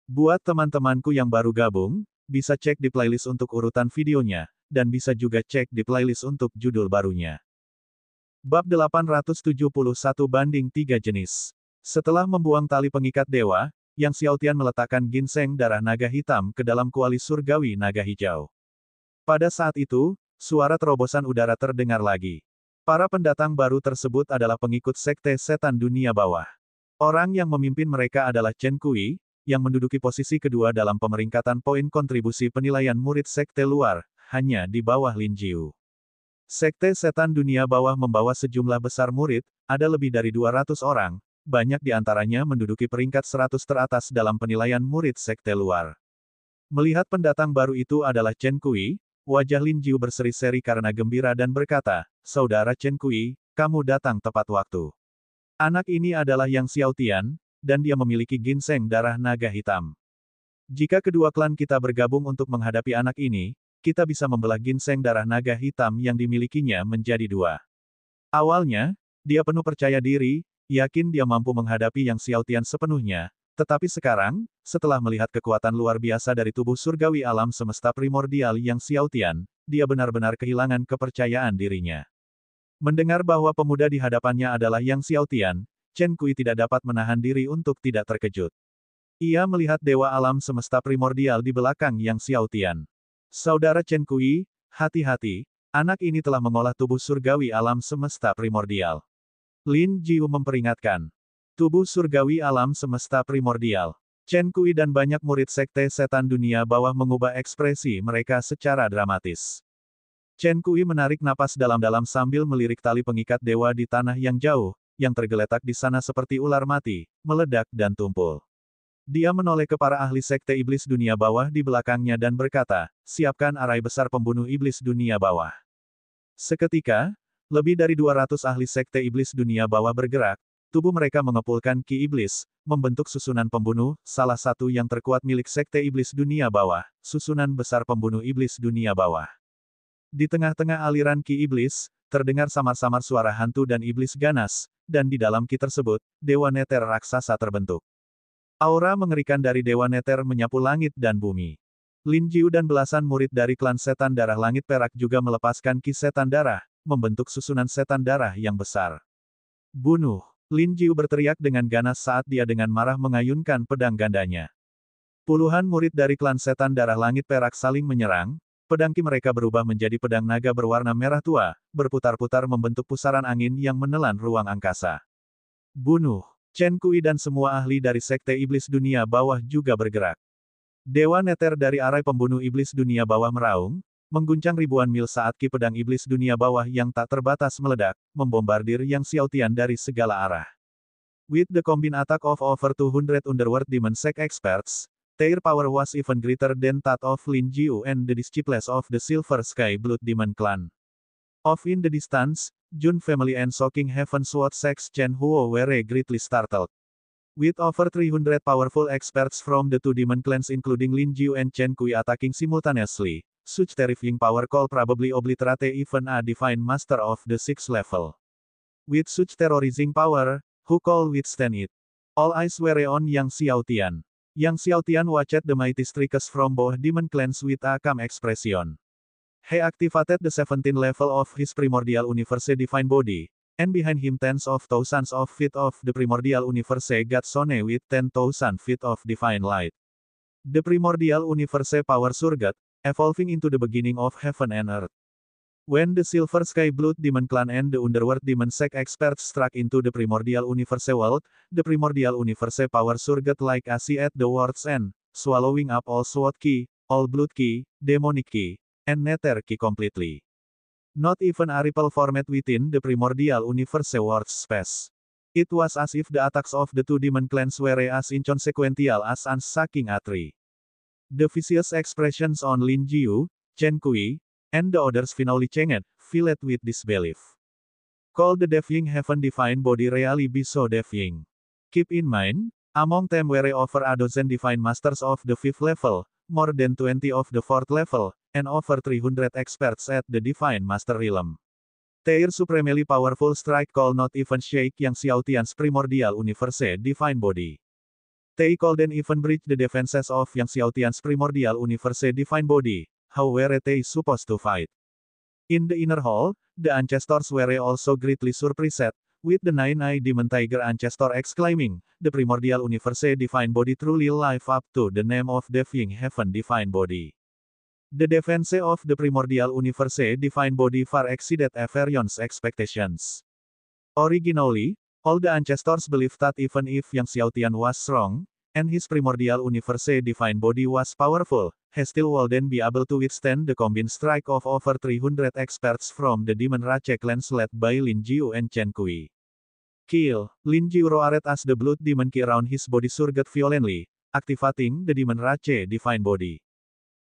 Buat teman-temanku yang baru gabung, bisa cek di playlist untuk urutan videonya, dan bisa juga cek di playlist untuk judul barunya. Bab 871 banding 3 jenis. Setelah membuang tali pengikat dewa, Yang Xiaotian meletakkan ginseng darah naga hitam ke dalam kuali surgawi naga hijau. Pada saat itu, suara terobosan udara terdengar lagi. Para pendatang baru tersebut adalah pengikut Sekte Setan Dunia Bawah. Orang yang memimpin mereka adalah Chen Kui, yang menduduki posisi kedua dalam pemeringkatan poin kontribusi penilaian murid Sekte Luar, hanya di bawah Lin Jiu. Sekte Setan Dunia Bawah membawa sejumlah besar murid, ada lebih dari 200 orang, banyak di antaranya menduduki peringkat 100 teratas dalam penilaian murid Sekte Luar. Melihat pendatang baru itu adalah Chen Kui, wajah Lin Jiu berseri-seri karena gembira dan berkata, "Saudara Chen Kui, kamu datang tepat waktu. Anak ini adalah Yang Xiaotian, dan dia memiliki ginseng darah naga hitam. Jika kedua klan kita bergabung untuk menghadapi anak ini, kita bisa membelah ginseng darah naga hitam yang dimilikinya menjadi dua." Awalnya, dia penuh percaya diri, yakin dia mampu menghadapi Yang Xiaotian sepenuhnya, tetapi sekarang, setelah melihat kekuatan luar biasa dari tubuh surgawi alam semesta primordial Yang Xiaotian, dia benar-benar kehilangan kepercayaan dirinya. Mendengar bahwa pemuda di hadapannya adalah Yang Xiaotian, Chen Kui tidak dapat menahan diri untuk tidak terkejut. Ia melihat dewa alam semesta primordial di belakang Yang Xiaotian. Saudara Chen Kui, hati-hati, anak ini telah mengolah tubuh surgawi alam semesta primordial. Lin Jiu memperingatkan. Tubuh surgawi alam semesta primordial. Chen Kui dan banyak murid Sekte Setan Dunia Bawah mengubah ekspresi mereka secara dramatis. Chen Kui menarik napas dalam-dalam sambil melirik tali pengikat dewa di tanah yang jauh, yang tergeletak di sana seperti ular mati, meledak dan tumpul. Dia menoleh ke para ahli Sekte Iblis Dunia Bawah di belakangnya dan berkata, "Siapkan arai besar pembunuh Iblis Dunia Bawah." Seketika, lebih dari 200 ahli Sekte Iblis Dunia Bawah bergerak, tubuh mereka mengepulkan Ki Iblis, membentuk susunan pembunuh, salah satu yang terkuat milik Sekte Iblis Dunia Bawah, susunan besar pembunuh Iblis Dunia Bawah. Di tengah-tengah aliran Ki Iblis, terdengar samar-samar suara hantu dan iblis ganas, dan di dalam Ki tersebut, Dewa Neter raksasa terbentuk. Aura mengerikan dari Dewa Neter menyapu langit dan bumi. Lin Jiu dan belasan murid dari klan Setan Darah Langit Perak juga melepaskan Ki Setan Darah, membentuk susunan setan darah yang besar. "Bunuh!" Lin Jiu berteriak dengan ganas saat dia dengan marah mengayunkan pedang gandanya. Puluhan murid dari klan Setan Darah Langit Perak saling menyerang, pedang Ki mereka berubah menjadi pedang naga berwarna merah tua, berputar-putar membentuk pusaran angin yang menelan ruang angkasa. "Bunuh!" Chen Kui dan semua ahli dari Sekte Iblis Dunia Bawah juga bergerak. Dewa Neter dari arai pembunuh Iblis Dunia Bawah meraung, mengguncang ribuan mil saat Ki pedang Iblis Dunia Bawah yang tak terbatas meledak, membombardir Yang Xiaotian dari segala arah. With the combined attack of over 200 Underworld Demon Sect experts, their power was even greater than that of Lin Jiu and the disciples of the Silver Sky Blood Demon Clan. Off in the distance, Jun family and Shocking Heaven Sword Sects Chen Huo were greatly startled. With over 300 powerful experts from the two demon clans including Lin Jiu and Chen Kui attacking simultaneously, such terrifying power could probably obliterate even a divine master of the 6th level. With such terrorizing power, who could withstand it? All eyes were on Yang Xiaotian. Yang Xiaotian watched the mighty strikers from both demon clans with a calm expression. He activated the 17th level of his primordial universe divine body, and behind him tens of thousands of feet of the primordial universe got shone with 10,000 feet of divine light. The primordial universe power surged, evolving into the beginning of heaven and earth. When the Silver Sky Blood Demon Clan and the Underworld Demon Sect experts struck into the primordial universe world, the primordial universe power surged like a sea at the world's end, swallowing up all Sword Ki, all Blood Ki, Demonic Ki, and Nether Ki completely. Not even a ripple formed within the primordial universe world's space. It was as if the attacks of the two demon clans were as inconsequential as ants sucking a tree. The vicious expressions on Lin Jiu, Chen Kui, and the others finally changed, filled with disbelief. Could the Deafening Heaven Divine Body really be so deafening? Keep in mind, among them were over a dozen Divine Masters of the 5th level, more than 20 of the 4th level, and over 300 experts at the Divine Master realm. Their supremely powerful strike could not even shake Yang Xiaotian's primordial universe divine body. They couldn't even breach the defenses of Yang Xiaotian's primordial universe divine body. How were they supposed to fight? In the inner hall, the ancestors were also greatly surprised, with the nine-eyed demon tiger ancestor exclaiming, "The primordial universe divine body truly live up to the name of Defying Heaven divine body." The defense of the primordial universe divine body far exceeded everyone's expectations. Originally, all the ancestors believed that even if Yang Xiaotian was strong, and his primordial universe divine body was powerful, he still wouldn't be able to withstand the combined strike of over 300 experts from the Demon Rache clans led by Lin Jiu and Chen Kui. Kill! Lin Jiu roared as the blood demon ki around his body surged violently, activating the Demon Rache divine body.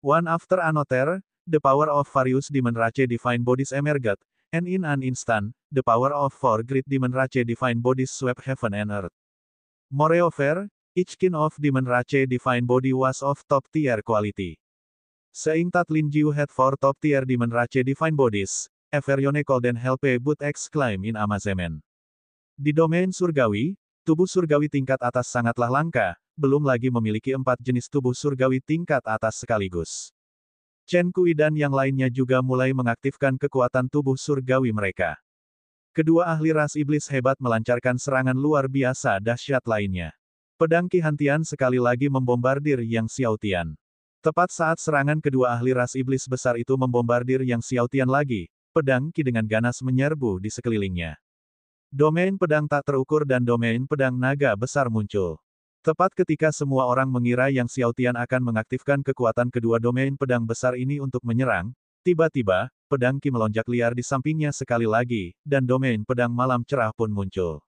One after another, the power of various Demon Rache divine bodies emerged, and in an instant, the power of four great Demon Rache divine bodies swept heaven and earth. Moreover, each kin of Demon Rache divine body was of top-tier quality. Seeing that Lin Jiu had four top-tier Demon Rache divine bodies, everyone couldn't help but exclaim in amazement. Di domain surgawi, tubuh surgawi tingkat atas sangatlah langka, belum lagi memiliki 4 jenis tubuh surgawi tingkat atas sekaligus. Chen Kui dan yang lainnya juga mulai mengaktifkan kekuatan tubuh surgawi mereka. Kedua ahli ras iblis hebat melancarkan serangan luar biasa dahsyat lainnya. Pedang Ki Hantian sekali lagi membombardir Yang Xiaotian. Tepat saat serangan kedua ahli ras iblis besar itu membombardir Yang Xiaotian lagi, pedang Ki dengan ganas menyerbu di sekelilingnya. Domain pedang tak terukur dan domain pedang naga besar muncul. Tepat ketika semua orang mengira Yang Xiaotian akan mengaktifkan kekuatan kedua domain pedang besar ini untuk menyerang, tiba-tiba, pedang Ki melonjak liar di sampingnya sekali lagi, dan domain pedang malam cerah pun muncul.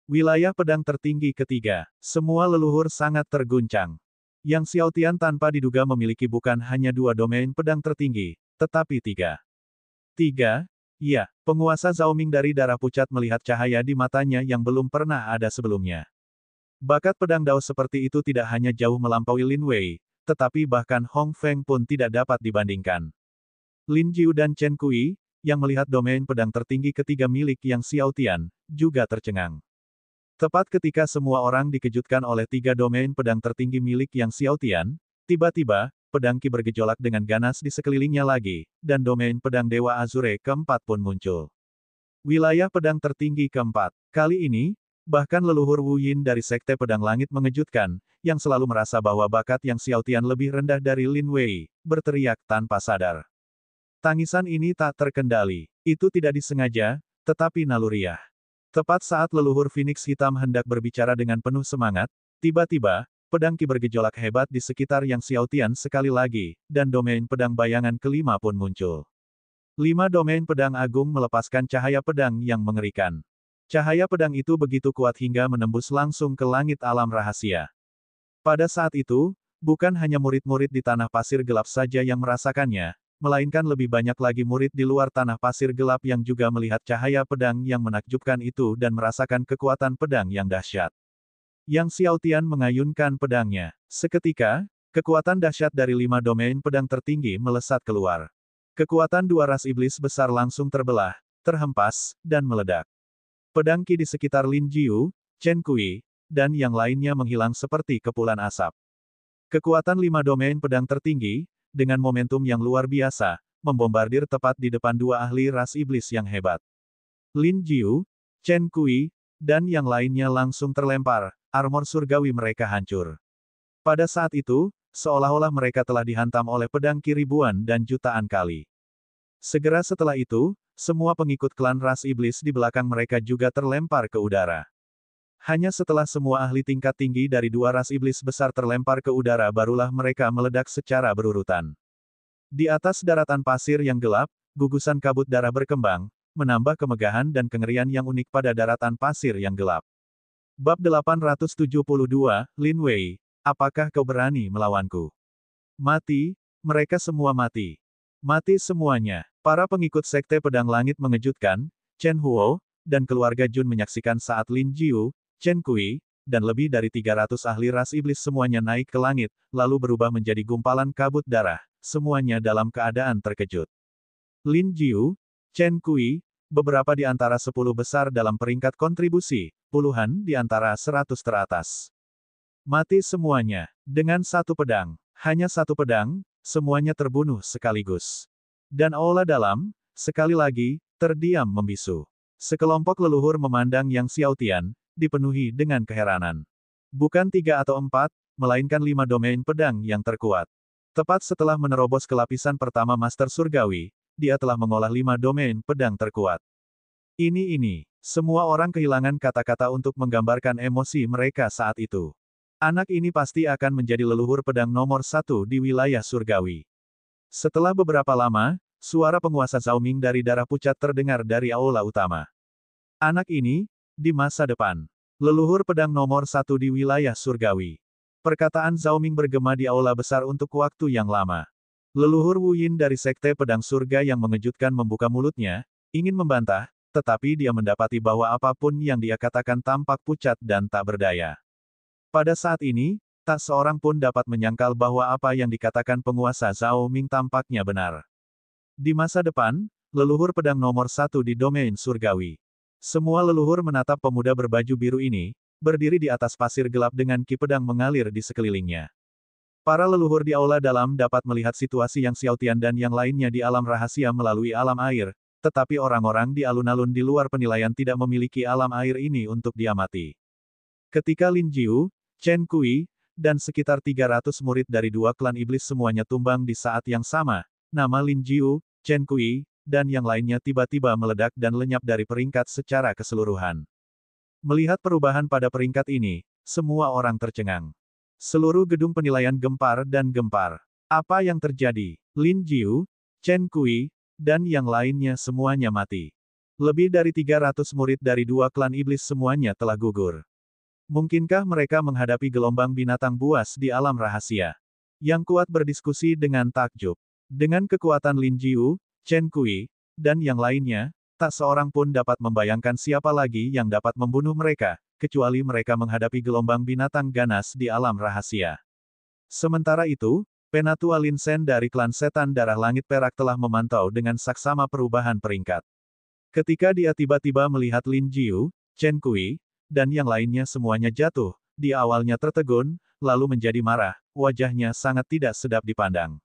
Wilayah pedang tertinggi ketiga. Semua leluhur sangat terguncang. Yang Xiaotian tanpa diduga memiliki bukan hanya 2 domain pedang tertinggi, tetapi 3. 3? Ya, penguasa Zaoming dari darah pucat melihat cahaya di matanya yang belum pernah ada sebelumnya. Bakat pedang Dao seperti itu tidak hanya jauh melampaui Lin Wei, tetapi bahkan Hong Feng pun tidak dapat dibandingkan. Lin Jiu dan Chen Kui, yang melihat domain pedang tertinggi ketiga milik Yang Xiaotian, juga tercengang. Tepat ketika semua orang dikejutkan oleh 3 domain pedang tertinggi milik Yang Xiaotian, tiba-tiba, pedang Ki bergejolak dengan ganas di sekelilingnya lagi, dan domain pedang Dewa Azure keempat pun muncul. Wilayah pedang tertinggi keempat. Kali ini, bahkan leluhur Wu Yin dari Sekte Pedang Langit mengejutkan, yang selalu merasa bahwa bakat Yang Xiaotian lebih rendah dari Lin Wei, berteriak tanpa sadar. Tangisan ini tak terkendali. Itu tidak disengaja, tetapi naluriah. Tepat saat leluhur Phoenix Hitam hendak berbicara dengan penuh semangat, tiba-tiba, pedang Ki bergejolak hebat di sekitar Yang Xiaotian sekali lagi, dan domain pedang bayangan kelima pun muncul. 5 domain pedang agung melepaskan cahaya pedang yang mengerikan. Cahaya pedang itu begitu kuat hingga menembus langsung ke langit alam rahasia. Pada saat itu, bukan hanya murid-murid di tanah pasir gelap saja yang merasakannya, melainkan lebih banyak lagi murid di luar tanah pasir gelap yang juga melihat cahaya pedang yang menakjubkan itu dan merasakan kekuatan pedang yang dahsyat. Yang Xiaotian mengayunkan pedangnya. Seketika, kekuatan dahsyat dari 5 domain pedang tertinggi melesat keluar. Kekuatan 2 ras iblis besar langsung terbelah, terhempas, dan meledak. Pedang Ki di sekitar Lin Jiu, Chen Kui, dan yang lainnya menghilang seperti kepulan asap. Kekuatan 5 domain pedang tertinggi, dengan momentum yang luar biasa, membombardir tepat di depan 2 ahli ras iblis yang hebat. Lin Jiu, Chen Kui, dan yang lainnya langsung terlempar, armor surgawi mereka hancur. Pada saat itu, seolah-olah mereka telah dihantam oleh pedang Ki ribuan dan jutaan kali. Segera setelah itu, semua pengikut klan ras iblis di belakang mereka juga terlempar ke udara. Hanya setelah semua ahli tingkat tinggi dari 2 ras iblis besar terlempar ke udara barulah mereka meledak secara berurutan. Di atas daratan pasir yang gelap, gugusan kabut darah berkembang, menambah kemegahan dan kengerian yang unik pada daratan pasir yang gelap. Bab 872, Lin Wei, apakah kau berani melawanku? Mati, mereka semua mati. Mati semuanya. Para pengikut Sekte Pedang Langit mengejutkan, Chen Huo, dan keluarga Jun menyaksikan saat Lin Jiu, Chen Kui, dan lebih dari 300 ahli ras iblis semuanya naik ke langit, lalu berubah menjadi gumpalan kabut darah, semuanya dalam keadaan terkejut. Lin Jiu, Chen Kui, beberapa di antara 10 besar dalam peringkat kontribusi, puluhan di antara 100 teratas. Mati semuanya. Dengan satu pedang. Hanya satu pedang, semuanya terbunuh sekaligus. Dan aula dalam, sekali lagi, terdiam membisu. Sekelompok leluhur memandang Yang Xiaotian, dipenuhi dengan keheranan. Bukan 3 atau 4, melainkan 5 domain pedang yang terkuat. Tepat setelah menerobos ke lapisan pertama Master Surgawi, dia telah mengolah 5 domain pedang terkuat. Ini. Semua orang kehilangan kata-kata untuk menggambarkan emosi mereka saat itu. Anak ini pasti akan menjadi leluhur pedang nomor 1 di wilayah surgawi. Setelah beberapa lama, suara penguasa Zhao Ming dari darah pucat terdengar dari aula utama. Anak ini, di masa depan, leluhur pedang nomor 1 di wilayah surgawi. Perkataan Zhao Ming bergema di aula besar untuk waktu yang lama. Leluhur Wu Yin dari Sekte Pedang Surga yang mengejutkan membuka mulutnya, ingin membantah, tetapi dia mendapati bahwa apapun yang dia katakan tampak pucat dan tak berdaya. Pada saat ini, tak seorang pun dapat menyangkal bahwa apa yang dikatakan penguasa Zhao Ming tampaknya benar. Di masa depan, leluhur pedang nomor 1 di domain surgawi. Semua leluhur menatap pemuda berbaju biru ini, berdiri di atas pasir gelap dengan ki pedang mengalir di sekelilingnya. Para leluhur di aula dalam dapat melihat situasi Yang Xiaotian dan yang lainnya di alam rahasia melalui alam air, tetapi orang-orang di alun-alun di luar penilaian tidak memiliki alam air ini untuk diamati. Ketika Lin Jiu, Chen Kui, dan sekitar 300 murid dari 2 klan iblis semuanya tumbang di saat yang sama, nama Lin Jiu, Chen Kui, dan yang lainnya tiba-tiba meledak dan lenyap dari peringkat secara keseluruhan. Melihat perubahan pada peringkat ini, semua orang tercengang. Seluruh gedung penilaian gempar dan gempar. Apa yang terjadi? Lin Jiu, Chen Kui, dan yang lainnya semuanya mati. Lebih dari 300 murid dari 2 klan iblis semuanya telah gugur. Mungkinkah mereka menghadapi gelombang binatang buas di alam rahasia? Yang kuat berdiskusi dengan takjub. Dengan kekuatan Lin Jiu, Chen Kui, dan yang lainnya, tak seorang pun dapat membayangkan siapa lagi yang dapat membunuh mereka, kecuali mereka menghadapi gelombang binatang ganas di alam rahasia. Sementara itu, Penatua Lin Shen dari klan Setan Darah Langit Perak telah memantau dengan saksama perubahan peringkat. Ketika dia tiba-tiba melihat Lin Jiu, Chen Kui, dan yang lainnya semuanya jatuh, dia awalnya tertegun, lalu menjadi marah, wajahnya sangat tidak sedap dipandang.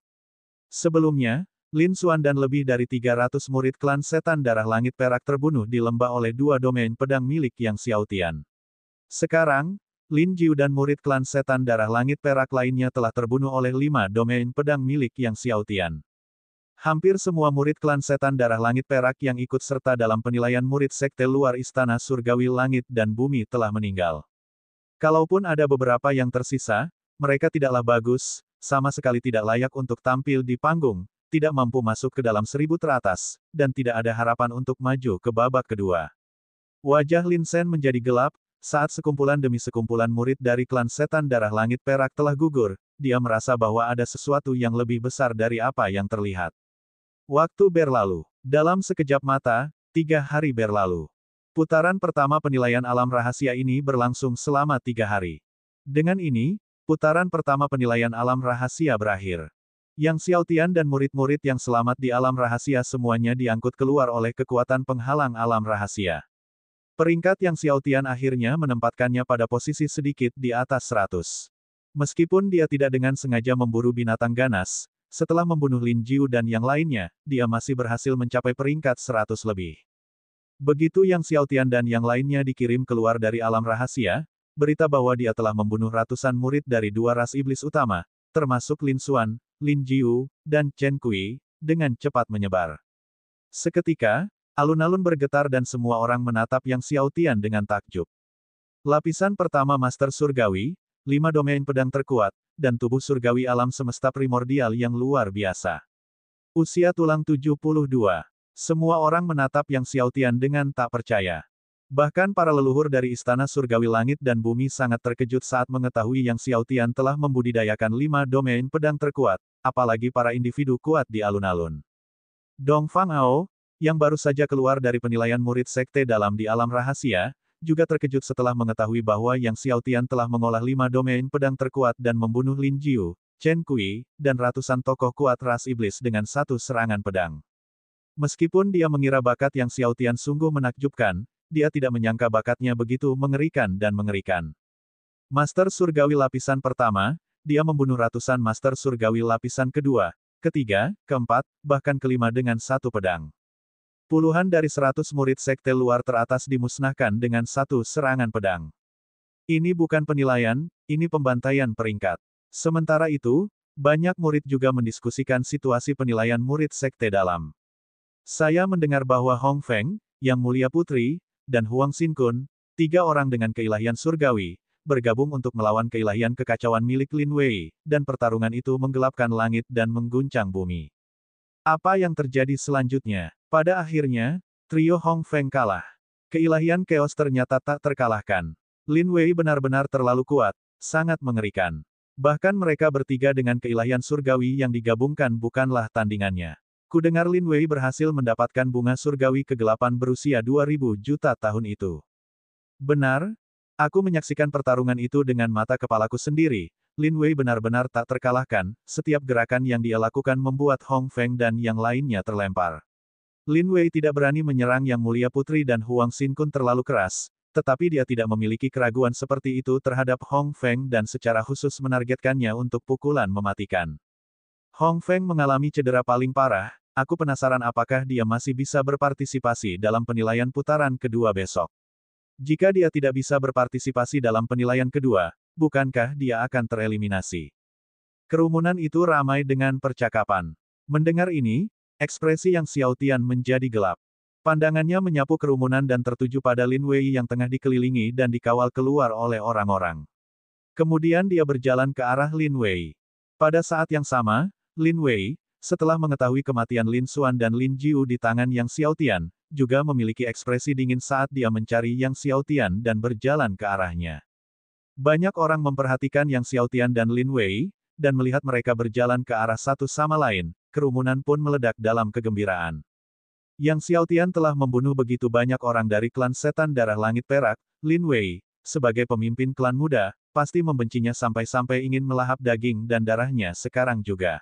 Sebelumnya, Lin Xuan dan lebih dari 300 murid klan Setan Darah Langit Perak terbunuh di lembah oleh 2 domain pedang milik Yang Xiaotian. Sekarang, Lin Jiu dan murid klan Setan Darah Langit Perak lainnya telah terbunuh oleh 5 domain pedang milik Yang Xiaotian. Hampir semua murid klan Setan Darah Langit Perak yang ikut serta dalam penilaian murid sekte luar Istana Surgawi Langit dan Bumi telah meninggal. Kalaupun ada beberapa yang tersisa, mereka tidaklah bagus, sama sekali tidak layak untuk tampil di panggung, tidak mampu masuk ke dalam 1000 teratas, dan tidak ada harapan untuk maju ke babak kedua. Wajah Lin Shen menjadi gelap, saat sekumpulan demi sekumpulan murid dari klan Setan Darah Langit Perak telah gugur, dia merasa bahwa ada sesuatu yang lebih besar dari apa yang terlihat. Waktu berlalu. Dalam sekejap mata, 3 hari berlalu. Putaran pertama penilaian alam rahasia ini berlangsung selama 3 hari. Dengan ini, putaran pertama penilaian alam rahasia berakhir. Yang Xiaotian dan murid-murid yang selamat di alam rahasia semuanya diangkut keluar oleh kekuatan penghalang alam rahasia. Peringkat Yang Xiaotian akhirnya menempatkannya pada posisi sedikit di atas 100. Meskipun dia tidak dengan sengaja memburu binatang ganas, setelah membunuh Lin Jiu dan yang lainnya, dia masih berhasil mencapai peringkat 100 lebih. Begitu Yang Xiaotian dan yang lainnya dikirim keluar dari alam rahasia, berita bahwa dia telah membunuh ratusan murid dari 2 ras iblis utama, termasuk Lin Xuan, Lin Jiu, dan Chen Kui, dengan cepat menyebar. Seketika, alun-alun bergetar dan semua orang menatap Yang Xiaotian dengan takjub. Lapisan pertama Master Surgawi, 5 domain pedang terkuat, dan tubuh surgawi alam semesta primordial yang luar biasa. Usia tulang 72. Semua orang menatap Yang Xiaotian dengan tak percaya. Bahkan para leluhur dari Istana Surgawi Langit dan Bumi sangat terkejut saat mengetahui Yang Xiaotian telah membudidayakan 5 domain pedang terkuat, apalagi para individu kuat di alun-alun. Dong Fang Ao, yang baru saja keluar dari penilaian murid sekte dalam di alam rahasia, juga terkejut setelah mengetahui bahwa Yang Xiaotian telah mengolah 5 domain pedang terkuat dan membunuh Lin Jiu, Chen Kui, dan ratusan tokoh kuat ras iblis dengan satu serangan pedang. Meskipun dia mengira bakat Yang Xiaotian sungguh menakjubkan, dia tidak menyangka bakatnya begitu mengerikan dan mengerikan. Master Surgawi lapisan pertama, dia membunuh ratusan Master Surgawi lapisan kedua, ketiga, keempat, bahkan kelima dengan satu pedang. Puluhan dari 100 murid sekte luar teratas dimusnahkan dengan satu serangan pedang. Ini bukan penilaian, ini pembantaian peringkat. Sementara itu, banyak murid juga mendiskusikan situasi penilaian murid sekte dalam. Saya mendengar bahwa Hong Feng, Yang Mulia Putri, dan Huang Xinkun, 3 orang dengan keilahian surgawi, bergabung untuk melawan keilahian kekacauan milik Lin Wei, dan pertarungan itu menggelapkan langit dan mengguncang bumi. Apa yang terjadi selanjutnya? Pada akhirnya, trio Hong Feng kalah. Keilahian Chaos ternyata tak terkalahkan. Lin Wei benar-benar terlalu kuat, sangat mengerikan. Bahkan mereka bertiga dengan keilahian surgawi yang digabungkan bukanlah tandingannya. Kudengar Lin Wei berhasil mendapatkan bunga surgawi kegelapan berusia 2000 juta tahun itu. Benar, aku menyaksikan pertarungan itu dengan mata kepalaku sendiri. Lin Wei benar-benar tak terkalahkan, setiap gerakan yang dia lakukan membuat Hong Feng dan yang lainnya terlempar. Lin Wei tidak berani menyerang Yang Mulia Putri dan Huang Xinkun terlalu keras, tetapi dia tidak memiliki keraguan seperti itu terhadap Hong Feng dan secara khusus menargetkannya untuk pukulan mematikan. Hong Feng mengalami cedera paling parah, aku penasaran apakah dia masih bisa berpartisipasi dalam penilaian putaran kedua besok. Jika dia tidak bisa berpartisipasi dalam penilaian kedua, bukankah dia akan tereliminasi? Kerumunan itu ramai dengan percakapan. Mendengar ini, ekspresi Yang Xiaotian menjadi gelap. Pandangannya menyapu kerumunan dan tertuju pada Lin Wei yang tengah dikelilingi dan dikawal keluar oleh orang-orang. Kemudian dia berjalan ke arah Lin Wei. Pada saat yang sama, Lin Wei, setelah mengetahui kematian Lin Xuan dan Lin Jiu di tangan Yang Xiaotian, juga memiliki ekspresi dingin saat dia mencari Yang Xiaotian dan berjalan ke arahnya. Banyak orang memperhatikan Yang Xiaotian dan Lin Wei, dan melihat mereka berjalan ke arah satu sama lain, kerumunan pun meledak dalam kegembiraan. Yang Xiaotian telah membunuh begitu banyak orang dari klan setan darah langit perak, Lin Wei, sebagai pemimpin klan muda, pasti membencinya sampai-sampai ingin melahap daging dan darahnya sekarang juga.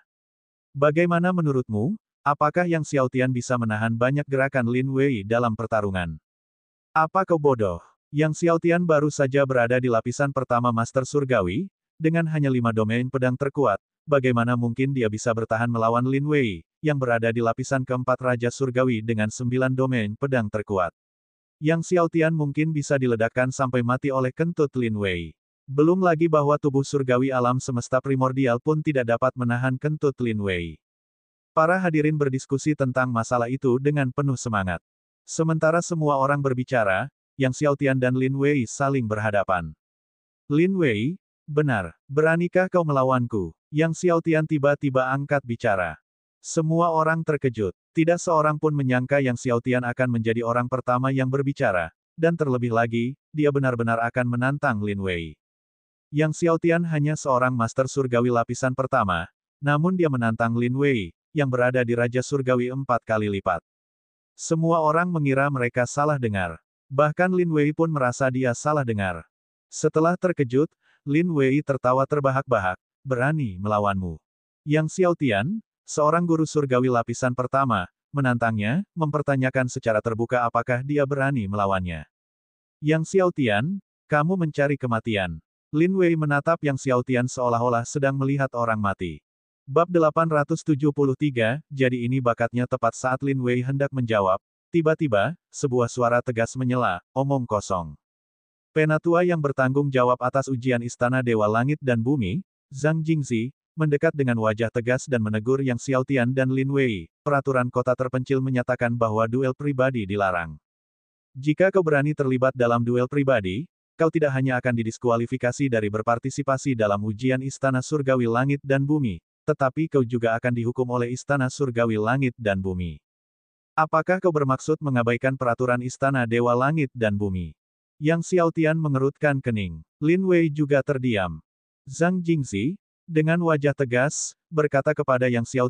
Bagaimana menurutmu, apakah Yang Xiaotian bisa menahan banyak gerakan Lin Wei dalam pertarungan? Apa kau bodoh? Yang Xiaotian baru saja berada di lapisan pertama Master Surgawi, dengan hanya 5 domain pedang terkuat, bagaimana mungkin dia bisa bertahan melawan Lin Wei, yang berada di lapisan keempat Raja Surgawi dengan 9 domain pedang terkuat. Yang Xiaotian mungkin bisa diledakkan sampai mati oleh kentut Lin Wei. Belum lagi bahwa tubuh surgawi alam semesta primordial pun tidak dapat menahan kentut Lin Wei. Para hadirin berdiskusi tentang masalah itu dengan penuh semangat. Sementara semua orang berbicara, Yang Xiaotian dan Lin Wei saling berhadapan. Lin Wei, benar, beranikah kau melawanku? Yang Xiaotian tiba-tiba angkat bicara. Semua orang terkejut. Tidak seorang pun menyangka Yang Xiaotian akan menjadi orang pertama yang berbicara, dan terlebih lagi, dia benar-benar akan menantang Lin Wei. Yang Xiaotian hanya seorang Master Surgawi lapisan pertama, namun dia menantang Lin Wei, yang berada di Raja Surgawi 4 kali lipat. Semua orang mengira mereka salah dengar. Bahkan Lin Wei pun merasa dia salah dengar. Setelah terkejut, Lin Wei tertawa terbahak-bahak, berani melawanmu. Yang Xiaotian, seorang guru surgawi lapisan pertama, menantangnya, mempertanyakan secara terbuka apakah dia berani melawannya. Yang Xiaotian, kamu mencari kematian. Lin Wei menatap Yang Xiaotian seolah-olah sedang melihat orang mati. Bab 873, jadi ini bakatnya tepat saat Lin Wei hendak menjawab. Tiba-tiba, sebuah suara tegas menyela, omong kosong. Penatua yang bertanggung jawab atas ujian Istana Dewa Langit dan Bumi, Zhang Jingzi, mendekat dengan wajah tegas dan menegur Yang Xiaotian dan Lin Wei. Peraturan kota terpencil menyatakan bahwa duel pribadi dilarang. Jika kau berani terlibat dalam duel pribadi, kau tidak hanya akan didiskualifikasi dari berpartisipasi dalam ujian Istana Surgawi Langit dan Bumi, tetapi kau juga akan dihukum oleh Istana Surgawi Langit dan Bumi. Apakah kau bermaksud mengabaikan peraturan Istana Dewa Langit dan Bumi? Yang Xiaotian mengerutkan kening. Lin Wei juga terdiam. Zhang Jingzi, dengan wajah tegas, berkata kepada Yang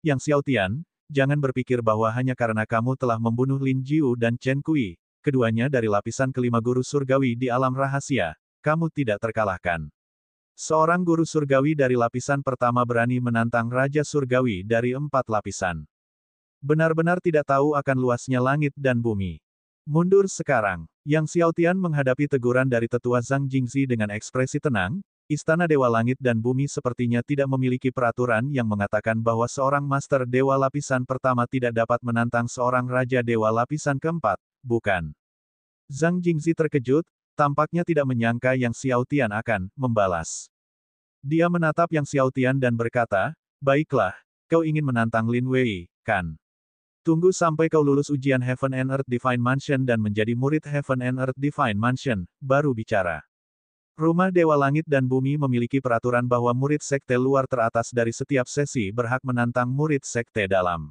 Xiaotian, jangan berpikir bahwa hanya karena kamu telah membunuh Lin Jiu dan Chen Kui, keduanya dari lapisan kelima guru surgawi di alam rahasia, kamu tidak terkalahkan. Seorang guru surgawi dari lapisan pertama berani menantang Raja Surgawi dari 4 lapisan. Benar-benar tidak tahu akan luasnya langit dan bumi. Mundur sekarang. Yang Xiaotian menghadapi teguran dari tetua Zhang Jingzi dengan ekspresi tenang. Istana Dewa Langit dan Bumi sepertinya tidak memiliki peraturan yang mengatakan bahwa seorang Master Dewa Lapisan Pertama tidak dapat menantang seorang Raja Dewa Lapisan Keempat, bukan? Zhang Jingzi terkejut, tampaknya tidak menyangka Yang Xiaotian akan membalas. Dia menatap Yang Xiaotian dan berkata, "Baiklah, kau ingin menantang Lin Wei, kan? Tunggu sampai kau lulus ujian Heaven and Earth Divine Mansion dan menjadi murid Heaven and Earth Divine Mansion, baru bicara." Rumah Dewa Langit dan Bumi memiliki peraturan bahwa murid sekte luar teratas dari setiap sesi berhak menantang murid sekte dalam.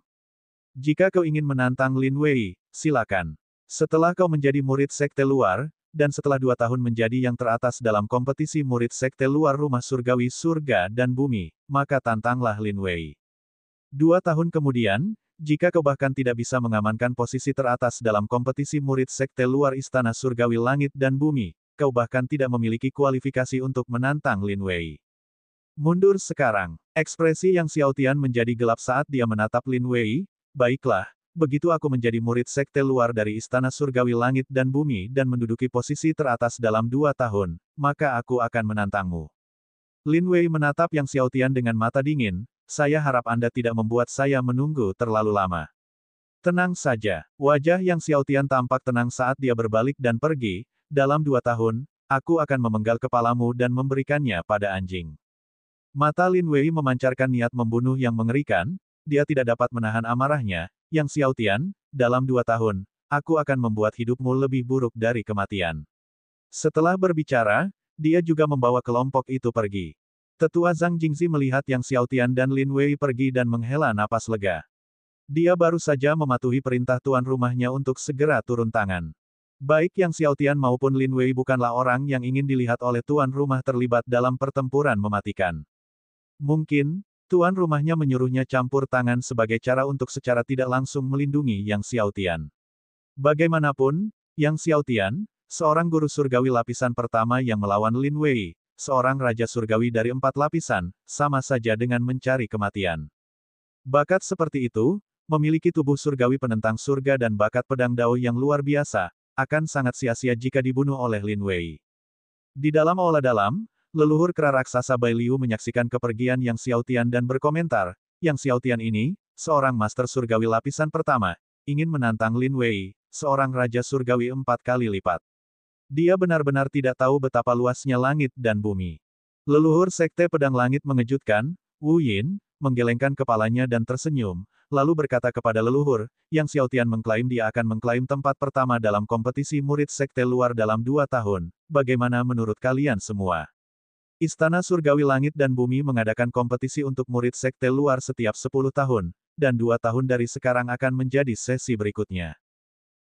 Jika kau ingin menantang Lin Wei, silakan. Setelah kau menjadi murid sekte luar, dan setelah 2 tahun menjadi yang teratas dalam kompetisi murid sekte luar rumah surgawi surga dan bumi, maka tantanglah Lin Wei. 2 tahun kemudian, jika kau bahkan tidak bisa mengamankan posisi teratas dalam kompetisi murid sekte luar istana surgawi langit dan bumi, kau bahkan tidak memiliki kualifikasi untuk menantang Lin Wei. Mundur sekarang. Ekspresi Yang Xiaotian menjadi gelap saat dia menatap Lin Wei. Baiklah, begitu aku menjadi murid sekte luar dari istana surgawi langit dan bumi dan menduduki posisi teratas dalam 2 tahun, maka aku akan menantangmu. Lin Wei menatap Yang Xiaotian dengan mata dingin. Saya harap Anda tidak membuat saya menunggu terlalu lama. Tenang saja. Wajah Yang Xiaotian tampak tenang saat dia berbalik dan pergi. Dalam 2 tahun, aku akan memenggal kepalamu dan memberikannya pada anjing. Mata Lin Wei memancarkan niat membunuh yang mengerikan, dia tidak dapat menahan amarahnya. Yang Xiaotian, dalam 2 tahun, aku akan membuat hidupmu lebih buruk dari kematian. Setelah berbicara, dia juga membawa kelompok itu pergi. Tetua Zhang Jingzi melihat Yang Xiaotian dan Lin Wei pergi dan menghela napas lega. Dia baru saja mematuhi perintah tuan rumahnya untuk segera turun tangan. Baik Yang Xiaotian maupun Lin Wei bukanlah orang yang ingin dilihat oleh tuan rumah terlibat dalam pertempuran mematikan. Mungkin, tuan rumahnya menyuruhnya campur tangan sebagai cara untuk secara tidak langsung melindungi Yang Xiaotian. Bagaimanapun, Yang Xiaotian, seorang guru surgawi lapisan pertama yang melawan Lin Wei, seorang raja surgawi dari 4 lapisan, sama saja dengan mencari kematian. Bakat seperti itu, memiliki tubuh surgawi penentang surga dan bakat pedang dao yang luar biasa, akan sangat sia-sia jika dibunuh oleh Lin Wei. Di dalam aula dalam, leluhur kera raksasa Bai Liu menyaksikan kepergian Yang Xiaotian dan berkomentar, Yang Xiaotian ini, seorang master surgawi lapisan pertama, ingin menantang Lin Wei, seorang raja surgawi 4 kali lipat. Dia benar-benar tidak tahu betapa luasnya langit dan bumi. Leluhur sekte pedang langit mengejutkan, Wu Yin, menggelengkan kepalanya dan tersenyum, lalu berkata kepada leluhur, Yang Xiaotian mengklaim dia akan mengklaim tempat pertama dalam kompetisi murid sekte luar dalam 2 tahun. Bagaimana menurut kalian semua? Istana Surgawi Langit dan Bumi mengadakan kompetisi untuk murid sekte luar setiap 10 tahun, dan 2 tahun dari sekarang akan menjadi sesi berikutnya.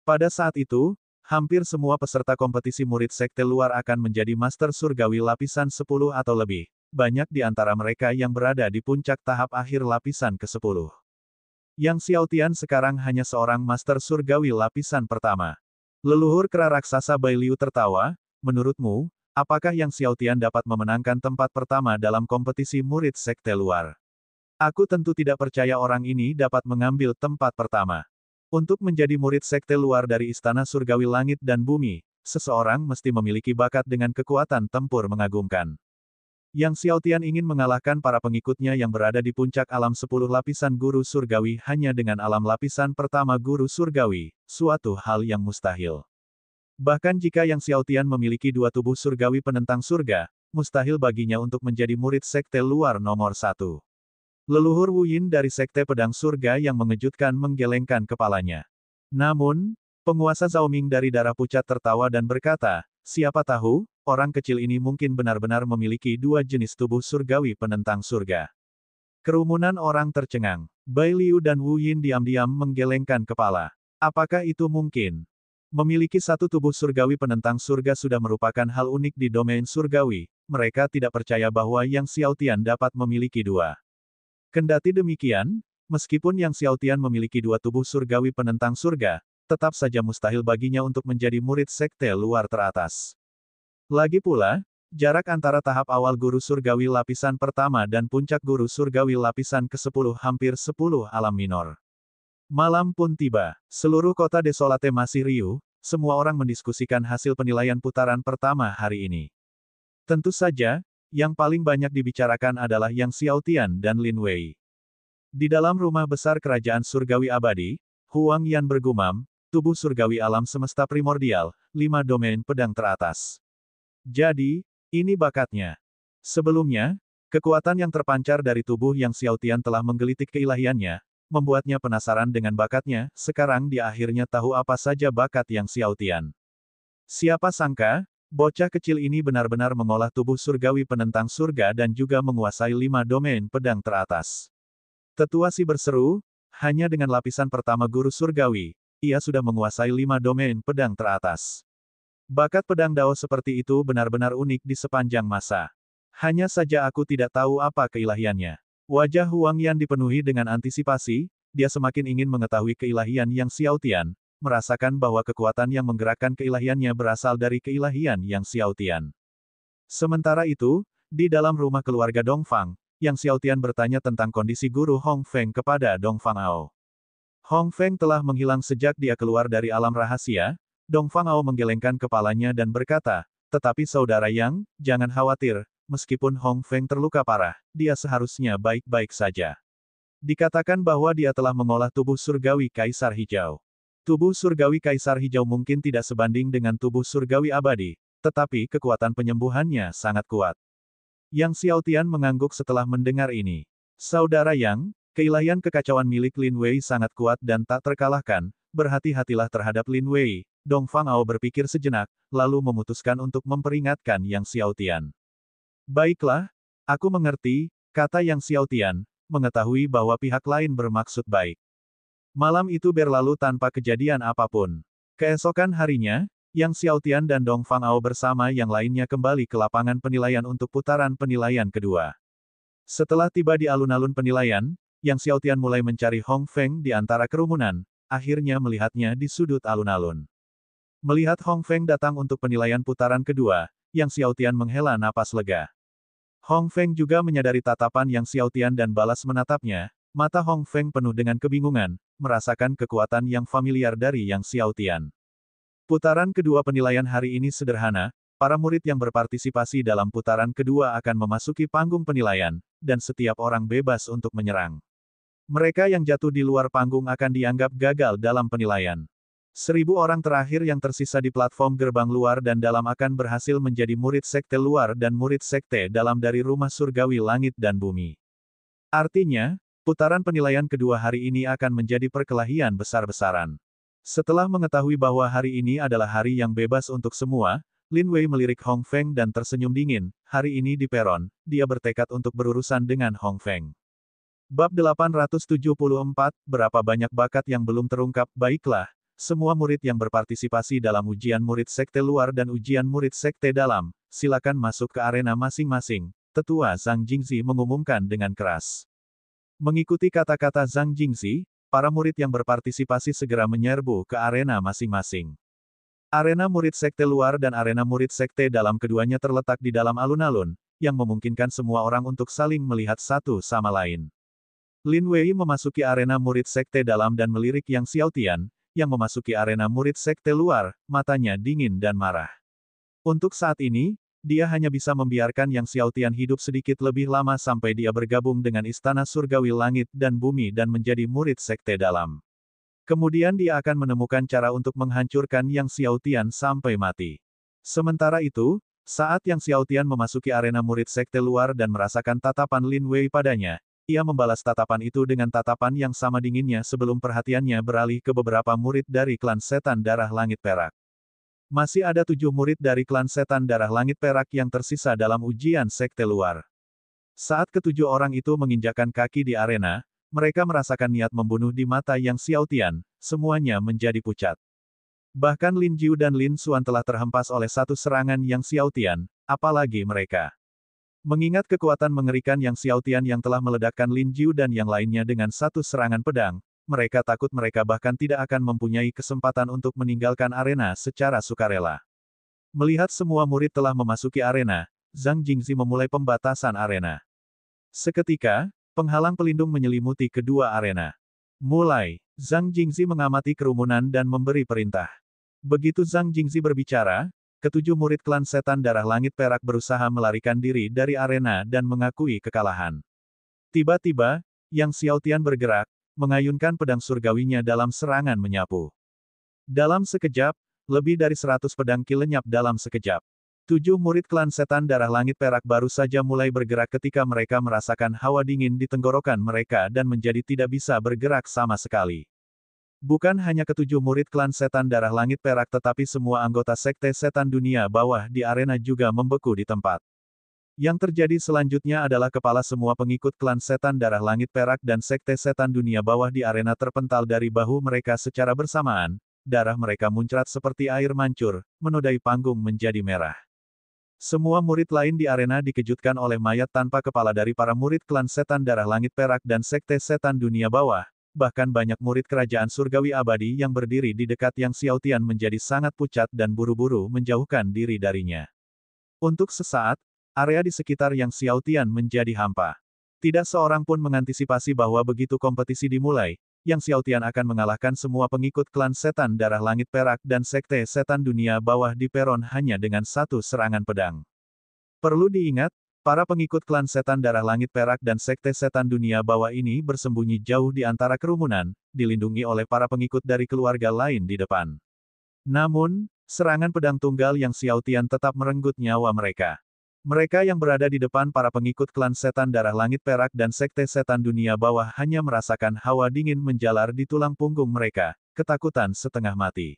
Pada saat itu, hampir semua peserta kompetisi murid sekte luar akan menjadi Master Surgawi lapisan 10 atau lebih. Banyak di antara mereka yang berada di puncak tahap akhir lapisan ke-10. Yang Xiaotian sekarang hanya seorang Master Surgawi lapisan pertama. Leluhur kera raksasa Bai Liu tertawa, menurutmu, apakah Yang Xiaotian dapat memenangkan tempat pertama dalam kompetisi murid sekte luar? Aku tentu tidak percaya orang ini dapat mengambil tempat pertama. Untuk menjadi murid sekte luar dari Istana Surgawi Langit dan Bumi, seseorang mesti memiliki bakat dengan kekuatan tempur mengagumkan. Yang Xiaotian ingin mengalahkan para pengikutnya yang berada di puncak alam 10 lapisan guru surgawi hanya dengan alam lapisan pertama guru surgawi, suatu hal yang mustahil. Bahkan jika Yang Xiaotian memiliki 2 tubuh surgawi penentang surga, mustahil baginya untuk menjadi murid sekte luar nomor 1. Leluhur Wu Yin dari sekte pedang surga yang mengejutkan menggelengkan kepalanya. Namun, penguasa Zhao Ming dari darah pucat tertawa dan berkata, siapa tahu, orang kecil ini mungkin benar-benar memiliki 2 jenis tubuh surgawi penentang surga. Kerumunan orang tercengang. Bai Liu dan Wu Yin diam-diam menggelengkan kepala. Apakah itu mungkin? Memiliki 1 tubuh surgawi penentang surga sudah merupakan hal unik di domain surgawi. Mereka tidak percaya bahwa Yang Xiaotian dapat memiliki 2. Kendati demikian, meskipun Yang Xiaotian memiliki 2 tubuh surgawi penentang surga, tetap saja mustahil baginya untuk menjadi murid sekte luar teratas. Lagi pula, jarak antara tahap awal guru surgawi lapisan pertama dan puncak guru surgawi lapisan ke-10 hampir 10 alam minor. Malam pun tiba. Seluruh kota desolate masih riuh, semua orang mendiskusikan hasil penilaian putaran pertama hari ini. Tentu saja, yang paling banyak dibicarakan adalah Yang Xiaotian dan Lin Wei. Di dalam rumah besar kerajaan surgawi abadi, Huang Yan bergumam, tubuh surgawi alam semesta primordial, 5 domain pedang teratas. Jadi, ini bakatnya. Sebelumnya, kekuatan yang terpancar dari tubuh Yang Xiaotian telah menggelitik keilahiannya, membuatnya penasaran dengan bakatnya. Sekarang dia akhirnya tahu apa saja bakat Yang Xiaotian. Siapa sangka, bocah kecil ini benar-benar mengolah tubuh surgawi penentang surga dan juga menguasai 5 domain pedang teratas. Tetua Si berseru, hanya dengan lapisan pertama guru surgawi, ia sudah menguasai 5 domain pedang teratas. Bakat pedang Dao seperti itu benar-benar unik di sepanjang masa. Hanya saja aku tidak tahu apa keilahiannya. Wajah Huang Yan dipenuhi dengan antisipasi, dia semakin ingin mengetahui keilahian Yang Xiaotian, merasakan bahwa kekuatan yang menggerakkan keilahiannya berasal dari keilahian Yang Xiaotian. Sementara itu, di dalam rumah keluarga Dongfang, Yang Xiaotian bertanya tentang kondisi guru Hong Feng kepada Dongfang Ao. Hong Feng telah menghilang sejak dia keluar dari alam rahasia. Dongfang Ao menggelengkan kepalanya dan berkata, tetapi saudara Yang, jangan khawatir, meskipun Hong Feng terluka parah, dia seharusnya baik-baik saja. Dikatakan bahwa dia telah mengolah tubuh surgawi Kaisar Hijau. Tubuh surgawi Kaisar Hijau mungkin tidak sebanding dengan tubuh surgawi abadi, tetapi kekuatan penyembuhannya sangat kuat. Yang Xiaotian mengangguk setelah mendengar ini. Saudara Yang, keilahian kekacauan milik Lin Wei sangat kuat dan tak terkalahkan, berhati-hatilah terhadap Lin Wei. Dongfang Ao berpikir sejenak, lalu memutuskan untuk memperingatkan Yang Xiaotian. Baiklah, aku mengerti, kata Yang Xiaotian, mengetahui bahwa pihak lain bermaksud baik. Malam itu berlalu tanpa kejadian apapun. Keesokan harinya, Yang Xiaotian dan Dongfang Ao bersama yang lainnya kembali ke lapangan penilaian untuk putaran penilaian kedua. Setelah tiba di alun-alun penilaian, Yang Xiaotian mulai mencari Hong Feng di antara kerumunan, akhirnya melihatnya di sudut alun-alun. Melihat Hong Feng datang untuk penilaian putaran kedua, Yang Xiaotian menghela napas lega. Hong Feng juga menyadari tatapan Yang Xiaotian dan balas menatapnya. Mata Hong Feng penuh dengan kebingungan, merasakan kekuatan yang familiar dari Yang Xiaotian. Putaran kedua penilaian hari ini sederhana, para murid yang berpartisipasi dalam putaran kedua akan memasuki panggung penilaian, dan setiap orang bebas untuk menyerang. Mereka yang jatuh di luar panggung akan dianggap gagal dalam penilaian. 1.000 orang terakhir yang tersisa di platform gerbang luar dan dalam akan berhasil menjadi murid sekte luar dan murid sekte dalam dari rumah surgawi langit dan bumi. Artinya, putaran penilaian kedua hari ini akan menjadi perkelahian besar-besaran. Setelah mengetahui bahwa hari ini adalah hari yang bebas untuk semua, Lin Wei melirik Hong Feng dan tersenyum dingin. Hari ini di peron, dia bertekad untuk berurusan dengan Hong Feng. Bab 874, berapa banyak bakat yang belum terungkap? Baiklah. Semua murid yang berpartisipasi dalam ujian murid sekte luar dan ujian murid sekte dalam, silakan masuk ke arena masing-masing, Tetua Zhang Jingzi mengumumkan dengan keras. Mengikuti kata-kata Zhang Jingzi, para murid yang berpartisipasi segera menyerbu ke arena masing-masing. Arena murid sekte luar dan arena murid sekte dalam keduanya terletak di dalam alun-alun, yang memungkinkan semua orang untuk saling melihat satu sama lain. Lin Wei memasuki arena murid sekte dalam dan melirik Yang Xiaotian, yang memasuki arena murid sekte luar, matanya dingin dan marah. Untuk saat ini, dia hanya bisa membiarkan Yang Xiaotian hidup sedikit lebih lama sampai dia bergabung dengan Istana Surgawi Langit dan Bumi dan menjadi murid sekte dalam. Kemudian dia akan menemukan cara untuk menghancurkan Yang Xiaotian sampai mati. Sementara itu, saat Yang Xiaotian memasuki arena murid sekte luar dan merasakan tatapan Lin Wei padanya, ia membalas tatapan itu dengan tatapan yang sama dinginnya sebelum perhatiannya beralih ke beberapa murid dari klan setan darah langit perak. Masih ada 7 murid dari klan setan darah langit perak yang tersisa dalam ujian sekte luar. Saat ketujuh orang itu menginjakkan kaki di arena, mereka merasakan niat membunuh di mata Yang Xiaotian, semuanya menjadi pucat. Bahkan Lin Jiu dan Lin Xuan telah terhempas oleh satu serangan Yang Xiaotian, apalagi mereka. Mengingat kekuatan mengerikan Yang Xiaotian yang telah meledakkan Lin Jiu dan yang lainnya dengan satu serangan pedang, mereka takut mereka bahkan tidak akan mempunyai kesempatan untuk meninggalkan arena secara sukarela. Melihat semua murid telah memasuki arena, Zhang Jingzi memulai pembatasan arena. Seketika, penghalang pelindung menyelimuti kedua arena. Mulai, Zhang Jingzi mengamati kerumunan dan memberi perintah. Begitu Zhang Jingzi berbicara, ketujuh murid klan setan darah langit perak berusaha melarikan diri dari arena dan mengakui kekalahan. Tiba-tiba, Yang Xiaotian bergerak, mengayunkan pedang surgawinya dalam serangan menyapu. Dalam sekejap, lebih dari 100 pedang ki lenyap dalam sekejap. Tujuh murid klan setan darah langit perak baru saja mulai bergerak ketika mereka merasakan hawa dingin di tenggorokan mereka dan menjadi tidak bisa bergerak sama sekali. Bukan hanya ketujuh murid klan setan darah langit perak tetapi semua anggota sekte setan dunia bawah di arena juga membeku di tempat. Yang terjadi selanjutnya adalah kepala semua pengikut klan setan darah langit perak dan sekte setan dunia bawah di arena terpental dari bahu mereka secara bersamaan, darah mereka muncrat seperti air mancur, menodai panggung menjadi merah. Semua murid lain di arena dikejutkan oleh mayat tanpa kepala dari para murid klan setan darah langit perak dan sekte setan dunia bawah. Bahkan banyak murid kerajaan surgawi abadi yang berdiri di dekat Yang Xiaotian menjadi sangat pucat dan buru-buru menjauhkan diri darinya. Untuk sesaat, area di sekitar Yang Xiaotian menjadi hampa. Tidak seorang pun mengantisipasi bahwa begitu kompetisi dimulai, Yang Xiaotian akan mengalahkan semua pengikut klan setan darah langit perak dan sekte setan dunia bawah di peron hanya dengan satu serangan pedang. Perlu diingat, para pengikut klan setan darah langit perak dan sekte setan dunia bawah ini bersembunyi jauh di antara kerumunan, dilindungi oleh para pengikut dari keluarga lain di depan. Namun, serangan pedang tunggal Yang Xiaotian tetap merenggut nyawa mereka. Mereka yang berada di depan para pengikut klan setan darah langit perak dan sekte setan dunia bawah hanya merasakan hawa dingin menjalar di tulang punggung mereka, ketakutan setengah mati.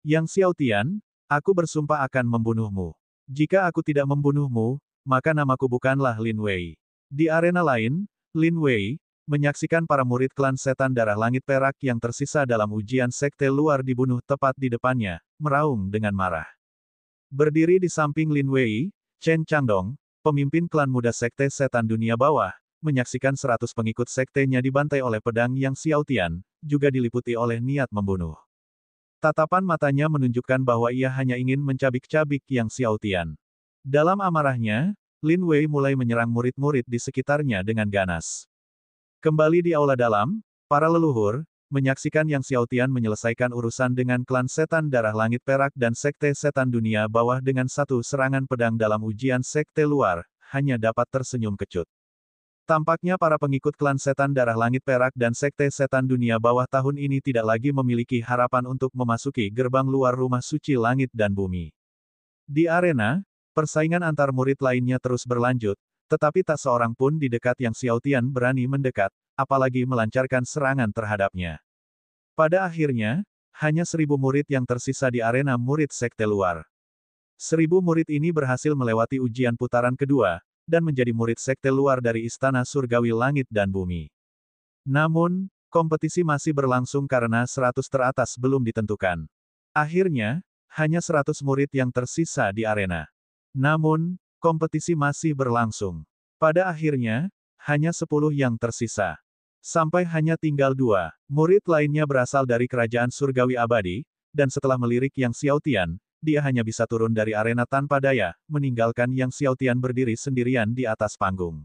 Yang Xiaotian, aku bersumpah akan membunuhmu. Jika aku tidak membunuhmu, maka namaku bukanlah Lin Wei. Di arena lain, Lin Wei menyaksikan para murid klan setan darah langit perak yang tersisa dalam ujian sekte luar dibunuh tepat di depannya, meraung dengan marah. Berdiri di samping Lin Wei, Chen Changdong, pemimpin klan muda sekte setan dunia bawah, menyaksikan 100 pengikut sektenya dibantai oleh pedang Yang Xiaotian, juga diliputi oleh niat membunuh. Tatapan matanya menunjukkan bahwa ia hanya ingin mencabik-cabik Yang Xiaotian. Dalam amarahnya, Lin Wei mulai menyerang murid-murid di sekitarnya dengan ganas. Kembali di aula dalam, para leluhur, menyaksikan Yang Xiaotian menyelesaikan urusan dengan klan setan darah langit perak dan sekte setan dunia bawah dengan satu serangan pedang dalam ujian sekte luar, hanya dapat tersenyum kecut. Tampaknya para pengikut klan setan darah langit perak dan sekte setan dunia bawah tahun ini tidak lagi memiliki harapan untuk memasuki gerbang luar rumah suci langit dan bumi. Di arena, persaingan antar murid lainnya terus berlanjut, tetapi tak seorang pun di dekat Yang Xiaotian berani mendekat, apalagi melancarkan serangan terhadapnya. Pada akhirnya, hanya 1000 murid yang tersisa di arena murid sekte luar. 1000 murid ini berhasil melewati ujian putaran kedua, dan menjadi murid sekte luar dari Istana Surgawi Langit dan Bumi. Namun, kompetisi masih berlangsung karena 100 teratas belum ditentukan. Akhirnya, hanya 100 murid yang tersisa di arena. Namun, kompetisi masih berlangsung. Pada akhirnya, hanya 10 yang tersisa. Sampai hanya tinggal 2. Murid lainnya berasal dari kerajaan surgawi abadi, dan setelah melirik Yang Xiaotian, dia hanya bisa turun dari arena tanpa daya, meninggalkan Yang Xiaotian berdiri sendirian di atas panggung.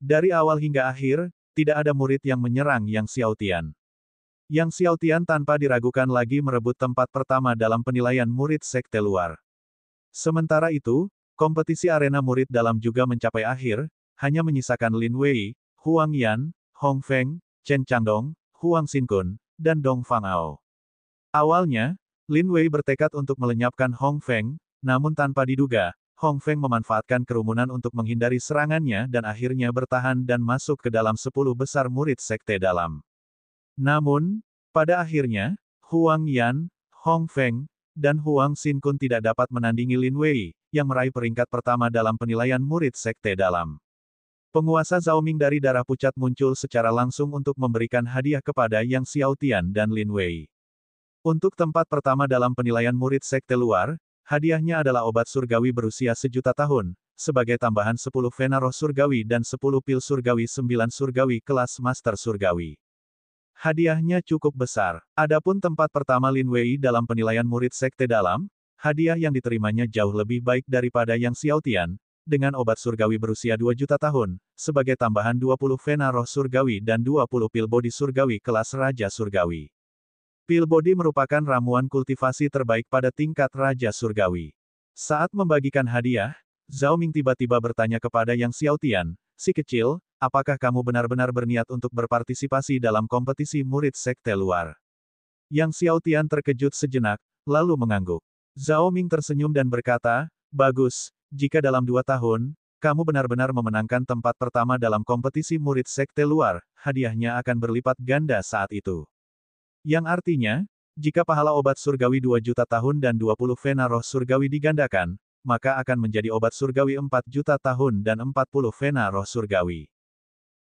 Dari awal hingga akhir, tidak ada murid yang menyerang Yang Xiaotian. Yang Xiaotian tanpa diragukan lagi merebut tempat pertama dalam penilaian murid sekte luar. Sementara itu, kompetisi arena murid dalam juga mencapai akhir, hanya menyisakan Lin Wei, Huang Yan, Hong Feng, Chen Changdong, Huang Xinkun, dan Dong Fangao. Awalnya, Lin Wei bertekad untuk melenyapkan Hong Feng, namun tanpa diduga, Hong Feng memanfaatkan kerumunan untuk menghindari serangannya dan akhirnya bertahan dan masuk ke dalam 10 besar murid sekte dalam. Namun, pada akhirnya, Huang Yan, Hong Feng, dan Huang Xinkun tidak dapat menandingi Lin Wei, yang meraih peringkat pertama dalam penilaian murid sekte dalam. Penguasa Zhao Ming dari darah pucat muncul secara langsung untuk memberikan hadiah kepada Yang Xiaotian dan Lin Wei. Untuk tempat pertama dalam penilaian murid sekte luar, hadiahnya adalah obat surgawi berusia 1.000.000 tahun, sebagai tambahan 10 vena roh surgawi dan 10 pil surgawi 9 surgawi kelas master surgawi. Hadiahnya cukup besar. Adapun tempat pertama Lin Wei dalam penilaian murid sekte dalam, hadiah yang diterimanya jauh lebih baik daripada Yang Xiaotian, dengan obat surgawi berusia 2 juta tahun, sebagai tambahan 20 vena roh surgawi dan 20 pil bodi surgawi kelas raja surgawi. Pil body merupakan ramuan kultivasi terbaik pada tingkat Raja Surgawi. Saat membagikan hadiah, Zhao Ming tiba-tiba bertanya kepada Yang Xiaotian, "Si kecil, apakah kamu benar-benar berniat untuk berpartisipasi dalam kompetisi murid sekte luar?" Yang Xiaotian terkejut sejenak, lalu mengangguk. Zhao Ming tersenyum dan berkata, "Bagus, jika dalam 2 tahun, kamu benar-benar memenangkan tempat pertama dalam kompetisi murid sekte luar, hadiahnya akan berlipat ganda saat itu." Yang artinya, jika pahala obat surgawi 2 juta tahun dan 20 vena roh surgawi digandakan, maka akan menjadi obat surgawi 4 juta tahun dan 40 vena roh surgawi.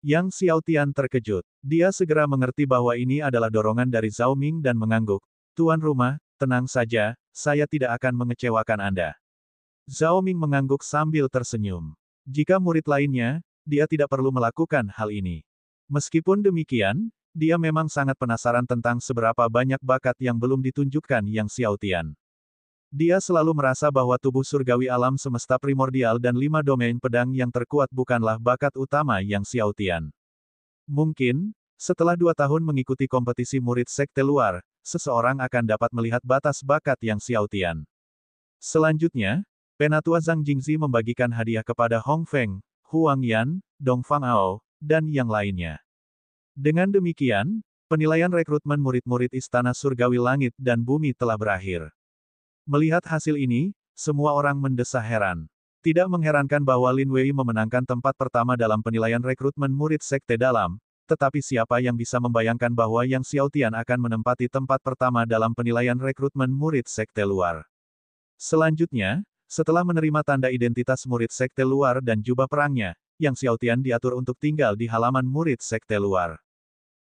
Yang Xiaotian terkejut. Dia segera mengerti bahwa ini adalah dorongan dari Zhao Ming dan mengangguk. "Tuan rumah, tenang saja, saya tidak akan mengecewakan Anda." Zhao Ming mengangguk sambil tersenyum. Jika murid lainnya, dia tidak perlu melakukan hal ini. Meskipun demikian, dia memang sangat penasaran tentang seberapa banyak bakat yang belum ditunjukkan Yang Xiaotian. Dia selalu merasa bahwa tubuh surgawi alam semesta primordial dan 5 domain pedang yang terkuat bukanlah bakat utama Yang Xiaotian. Mungkin, setelah 2 tahun mengikuti kompetisi murid sekte luar, seseorang akan dapat melihat batas bakat Yang Xiaotian. Selanjutnya, Penatua Zhang Jingzi membagikan hadiah kepada Hong Feng, Huang Yan, Dong Fang Ao, dan yang lainnya. Dengan demikian, penilaian rekrutmen murid-murid Istana Surgawi Langit dan Bumi telah berakhir. Melihat hasil ini, semua orang mendesah heran. Tidak mengherankan bahwa Lin Wei memenangkan tempat pertama dalam penilaian rekrutmen murid sekte dalam, tetapi siapa yang bisa membayangkan bahwa Yang Xiaotian akan menempati tempat pertama dalam penilaian rekrutmen murid sekte luar. Selanjutnya, setelah menerima tanda identitas murid sekte luar dan jubah perangnya, Yang Xiaotian diatur untuk tinggal di halaman murid sekte luar.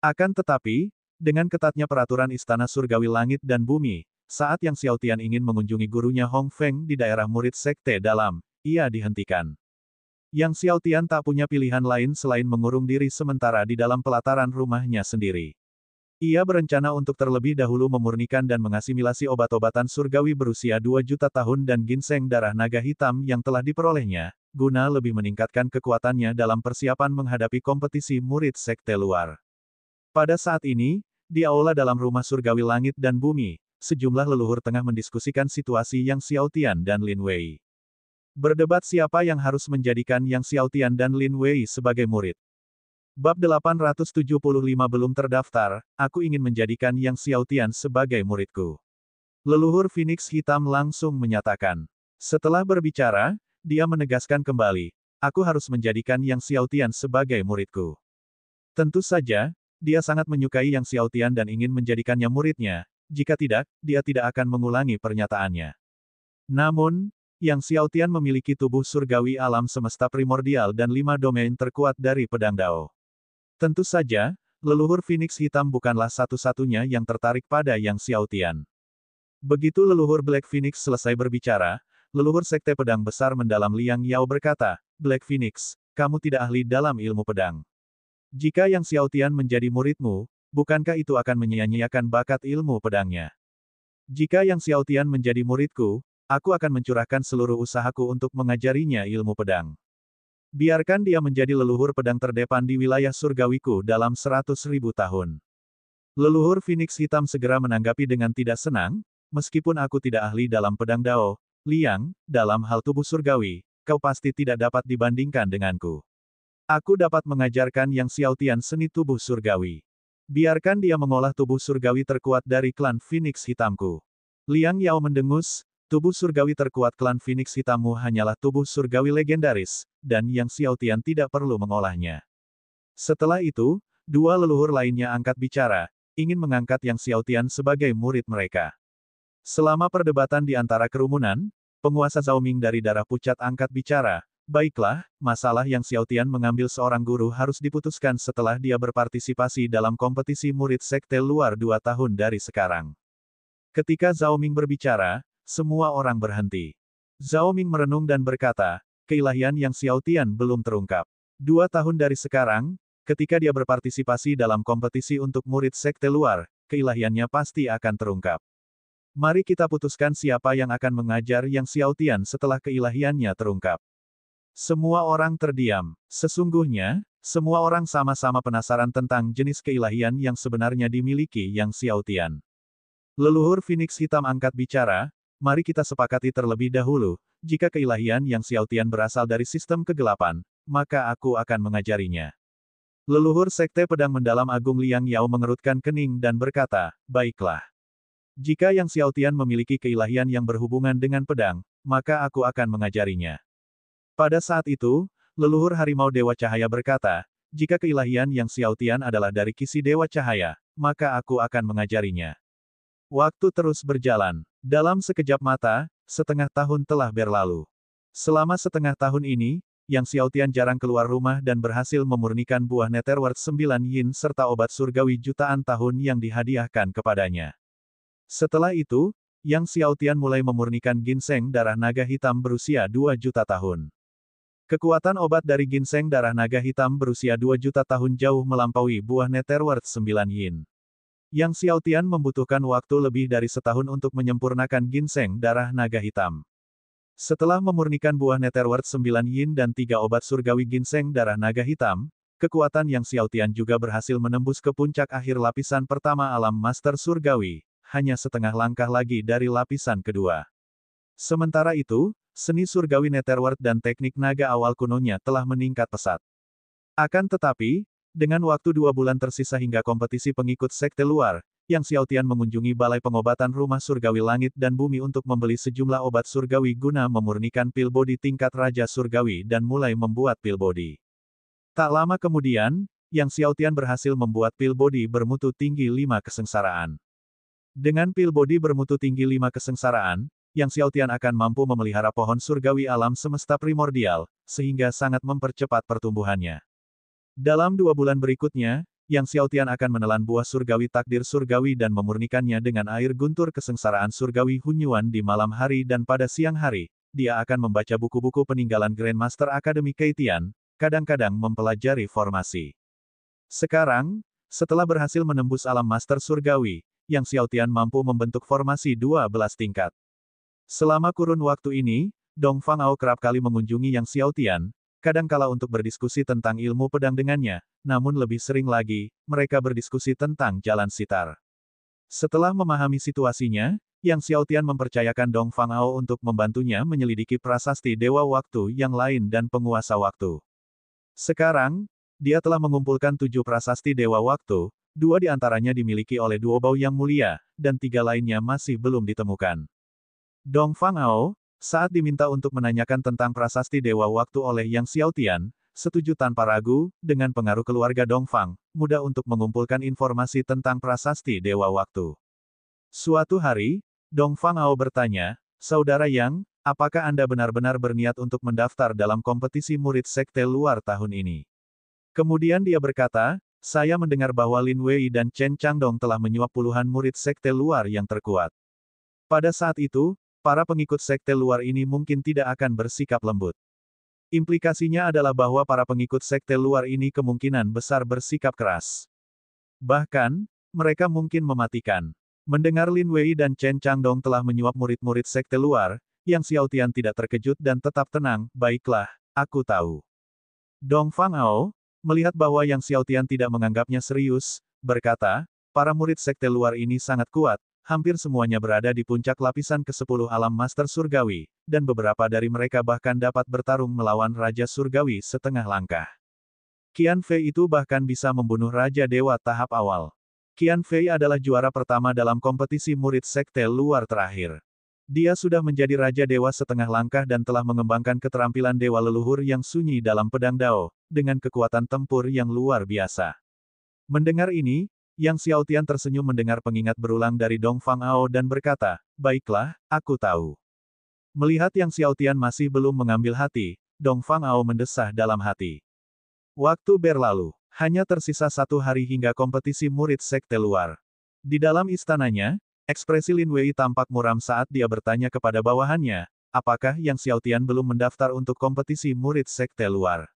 Akan tetapi, dengan ketatnya peraturan Istana Surgawi Langit dan Bumi, saat Yang Xiaotian ingin mengunjungi gurunya Hong Feng di daerah murid sekte dalam, ia dihentikan. Yang Xiaotian tak punya pilihan lain selain mengurung diri sementara di dalam pelataran rumahnya sendiri. Ia berencana untuk terlebih dahulu memurnikan dan mengasimilasi obat-obatan surgawi berusia 2 juta tahun dan ginseng darah naga hitam yang telah diperolehnya, guna lebih meningkatkan kekuatannya dalam persiapan menghadapi kompetisi murid sekte luar. Pada saat ini, di aula dalam rumah surgawi langit dan bumi, sejumlah leluhur tengah mendiskusikan situasi Yang Xiaotian dan Lin Wei. Berdebat siapa yang harus menjadikan Yang Xiaotian dan Lin Wei sebagai murid. Bab 875 belum terdaftar, aku ingin menjadikan Yang Xiaotian sebagai muridku. Leluhur Phoenix Hitam langsung menyatakan. Setelah berbicara, dia menegaskan kembali, aku harus menjadikan Yang Xiaotian sebagai muridku. Tentu saja, dia sangat menyukai Yang Xiaotian dan ingin menjadikannya muridnya, jika tidak, dia tidak akan mengulangi pernyataannya. Namun, Yang Xiaotian memiliki tubuh surgawi alam semesta primordial dan 5 domain terkuat dari pedang Dao. Tentu saja, leluhur Phoenix Hitam bukanlah satu-satunya yang tertarik pada Yang Xiaotian. Begitu leluhur Black Phoenix selesai berbicara, leluhur Sekte Pedang Besar Mendalam Liang Yao berkata, "Black Phoenix, kamu tidak ahli dalam ilmu pedang. Jika Yang Xiaotian menjadi muridmu, bukankah itu akan menyia-nyiakan bakat ilmu pedangnya? Jika Yang Xiaotian menjadi muridku, aku akan mencurahkan seluruh usahaku untuk mengajarinya ilmu pedang. Biarkan dia menjadi leluhur pedang terdepan di wilayah surgawiku dalam 100.000 tahun." Leluhur Phoenix Hitam segera menanggapi dengan tidak senang, "Meskipun aku tidak ahli dalam pedang Dao, Liang, dalam hal tubuh surgawi, kau pasti tidak dapat dibandingkan denganku. Aku dapat mengajarkan Yang Xiaotian seni tubuh surgawi. Biarkan dia mengolah tubuh surgawi terkuat dari klan Phoenix Hitamku." Liang Yao mendengus, tubuh surgawi terkuat klan Phoenix Hitammu hanyalah tubuh surgawi legendaris, dan Yang Xiaotian tidak perlu mengolahnya. Setelah itu, dua leluhur lainnya angkat bicara, ingin mengangkat Yang Xiaotian sebagai murid mereka. Selama perdebatan di antara kerumunan, penguasa Zhao Ming dari darah pucat angkat bicara, "Baiklah, masalah Yang Xiaotian mengambil seorang guru harus diputuskan setelah dia berpartisipasi dalam kompetisi murid sekte luar 2 tahun dari sekarang." Ketika Zhao Ming berbicara, semua orang berhenti. Zhao Ming merenung dan berkata, keilahian Yang Xiaotian belum terungkap. 2 tahun dari sekarang, ketika dia berpartisipasi dalam kompetisi untuk murid sekte luar, keilahiannya pasti akan terungkap. Mari kita putuskan siapa yang akan mengajar Yang Xiaotian setelah keilahiannya terungkap. Semua orang terdiam. Sesungguhnya, semua orang sama-sama penasaran tentang jenis keilahian yang sebenarnya dimiliki Yang Xiaotian. Leluhur Phoenix Hitam angkat bicara, mari kita sepakati terlebih dahulu, jika keilahian Yang Xiaotian berasal dari sistem kegelapan, maka aku akan mengajarinya. Leluhur Sekte Pedang Mendalam Agung Liang Yao mengerutkan kening dan berkata, baiklah. Jika Yang Xiaotian memiliki keilahian yang berhubungan dengan pedang, maka aku akan mengajarinya. Pada saat itu, leluhur Harimau Dewa Cahaya berkata, jika keilahian Yang Xiaotian adalah dari kisi Dewa Cahaya, maka aku akan mengajarinya. Waktu terus berjalan. Dalam sekejap mata, setengah tahun telah berlalu. Selama setengah tahun ini, Yang Xiaotian jarang keluar rumah dan berhasil memurnikan buah Netherworld 9 Yin serta obat surgawi jutaan tahun yang dihadiahkan kepadanya. Setelah itu, Yang Xiaotian mulai memurnikan ginseng darah naga hitam berusia 2 juta tahun. Kekuatan obat dari ginseng darah naga hitam berusia 2 juta tahun jauh melampaui buah Netherworld 9 Yin. Yang Xiaotian membutuhkan waktu lebih dari setahun untuk menyempurnakan ginseng darah naga hitam. Setelah memurnikan buah Netherworld 9 Yin dan 3 obat surgawi ginseng darah naga hitam, kekuatan Yang Xiaotian juga berhasil menembus ke puncak akhir lapisan pertama alam Master Surgawi, hanya setengah langkah lagi dari lapisan kedua. Sementara itu, seni surgawi Netherworld dan teknik naga awal kunonya telah meningkat pesat. Akan tetapi, dengan waktu 2 bulan tersisa hingga kompetisi pengikut sekte luar, Yang Xiaotian mengunjungi Balai Pengobatan Rumah Surgawi Langit dan Bumi untuk membeli sejumlah obat surgawi guna memurnikan pil body tingkat Raja Surgawi dan mulai membuat pil body. Tak lama kemudian, Yang Xiaotian berhasil membuat pil body bermutu tinggi 5 kesengsaraan. Dengan pil body bermutu tinggi 5 kesengsaraan, Yang Xiaotian akan mampu memelihara pohon surgawi alam semesta primordial, sehingga sangat mempercepat pertumbuhannya. Dalam 2 bulan berikutnya, Yang Xiaotian akan menelan buah surgawi takdir surgawi dan memurnikannya dengan air guntur kesengsaraan surgawi Hunyuan di malam hari dan pada siang hari, dia akan membaca buku-buku peninggalan Grandmaster Academy Keitian, kadang-kadang mempelajari formasi. Sekarang, setelah berhasil menembus alam Master Surgawi, Yang Xiaotian mampu membentuk formasi 12 tingkat. Selama kurun waktu ini, Dong Fangao kerap kali mengunjungi Yang Xiaotian, kadangkala untuk berdiskusi tentang ilmu pedang dengannya, namun lebih sering lagi, mereka berdiskusi tentang jalan sitar. Setelah memahami situasinya, Yang Xiaotian mempercayakan Dong Fangao untuk membantunya menyelidiki prasasti Dewa Waktu yang lain dan penguasa waktu. Sekarang, dia telah mengumpulkan 7 prasasti Dewa Waktu, 2 di antaranya dimiliki oleh Duobao yang mulia, dan 3 lainnya masih belum ditemukan. Dong Fangao, saat diminta untuk menanyakan tentang prasasti Dewa Waktu oleh Yang Xiaotian, setuju tanpa ragu, dengan pengaruh keluarga Dongfang, mudah untuk mengumpulkan informasi tentang prasasti Dewa Waktu. Suatu hari, Dong Fangao bertanya, Saudara Yang, apakah Anda benar-benar berniat untuk mendaftar dalam kompetisi murid sekte luar tahun ini? Kemudian dia berkata, saya mendengar bahwa Lin Wei dan Chen Changdong telah menyuap puluhan murid sekte luar yang terkuat. Pada saat itu, para pengikut sekte luar ini mungkin tidak akan bersikap lembut. Implikasinya adalah bahwa para pengikut sekte luar ini kemungkinan besar bersikap keras. Bahkan, mereka mungkin mematikan. Mendengar Lin Wei dan Chen Changdong telah menyuap murid-murid sekte luar, Yang Xiaotian tidak terkejut dan tetap tenang, baiklah, aku tahu. Dong Fangao, melihat bahwa Yang Xiaotian tidak menganggapnya serius, berkata, para murid sekte luar ini sangat kuat, hampir semuanya berada di puncak lapisan ke-10 alam Master Surgawi, dan beberapa dari mereka bahkan dapat bertarung melawan Raja Surgawi setengah langkah. Qian Fei itu bahkan bisa membunuh Raja Dewa tahap awal. Qian Fei adalah juara pertama dalam kompetisi murid sekte luar terakhir. Dia sudah menjadi Raja Dewa setengah langkah dan telah mengembangkan keterampilan Dewa Leluhur yang sunyi dalam pedang Dao, dengan kekuatan tempur yang luar biasa. Mendengar ini, Yang Xiaotian tersenyum mendengar pengingat berulang dari Dong Fangao dan berkata, baiklah, aku tahu. Melihat Yang Xiaotian masih belum mengambil hati, Dong Fangao mendesah dalam hati. Waktu berlalu, hanya tersisa 1 hari hingga kompetisi murid sekte luar. Di dalam istananya, ekspresi Lin Wei tampak muram saat dia bertanya kepada bawahannya, apakah Yang Xiaotian belum mendaftar untuk kompetisi murid sekte luar.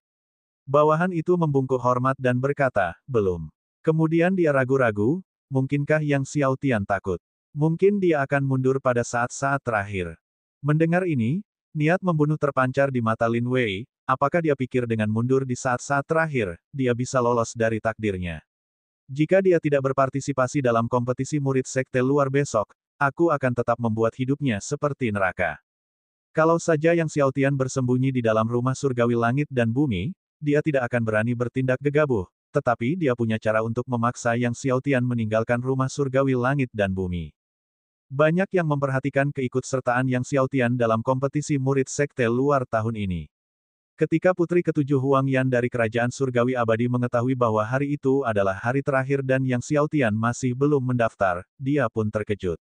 Bawahan itu membungkuk hormat dan berkata, belum. Kemudian dia ragu-ragu, mungkinkah Yang Xiaotian takut? Mungkin dia akan mundur pada saat-saat terakhir. Mendengar ini, niat membunuh terpancar di mata Lin Wei, apakah dia pikir dengan mundur di saat-saat terakhir, dia bisa lolos dari takdirnya? Jika dia tidak berpartisipasi dalam kompetisi murid sekte luar besok, aku akan tetap membuat hidupnya seperti neraka. Kalau saja Yang Xiaotian bersembunyi di dalam rumah surgawi langit dan bumi, dia tidak akan berani bertindak gegabah, tetapi dia punya cara untuk memaksa Yang Xiaotian meninggalkan rumah surgawi langit dan bumi. Banyak yang memperhatikan keikutsertaan Yang Xiaotian dalam kompetisi murid sekte luar tahun ini. Ketika putri ketujuh Huang Yan dari kerajaan surgawi abadi mengetahui bahwa hari itu adalah hari terakhir dan Yang Xiaotian masih belum mendaftar, dia pun terkejut.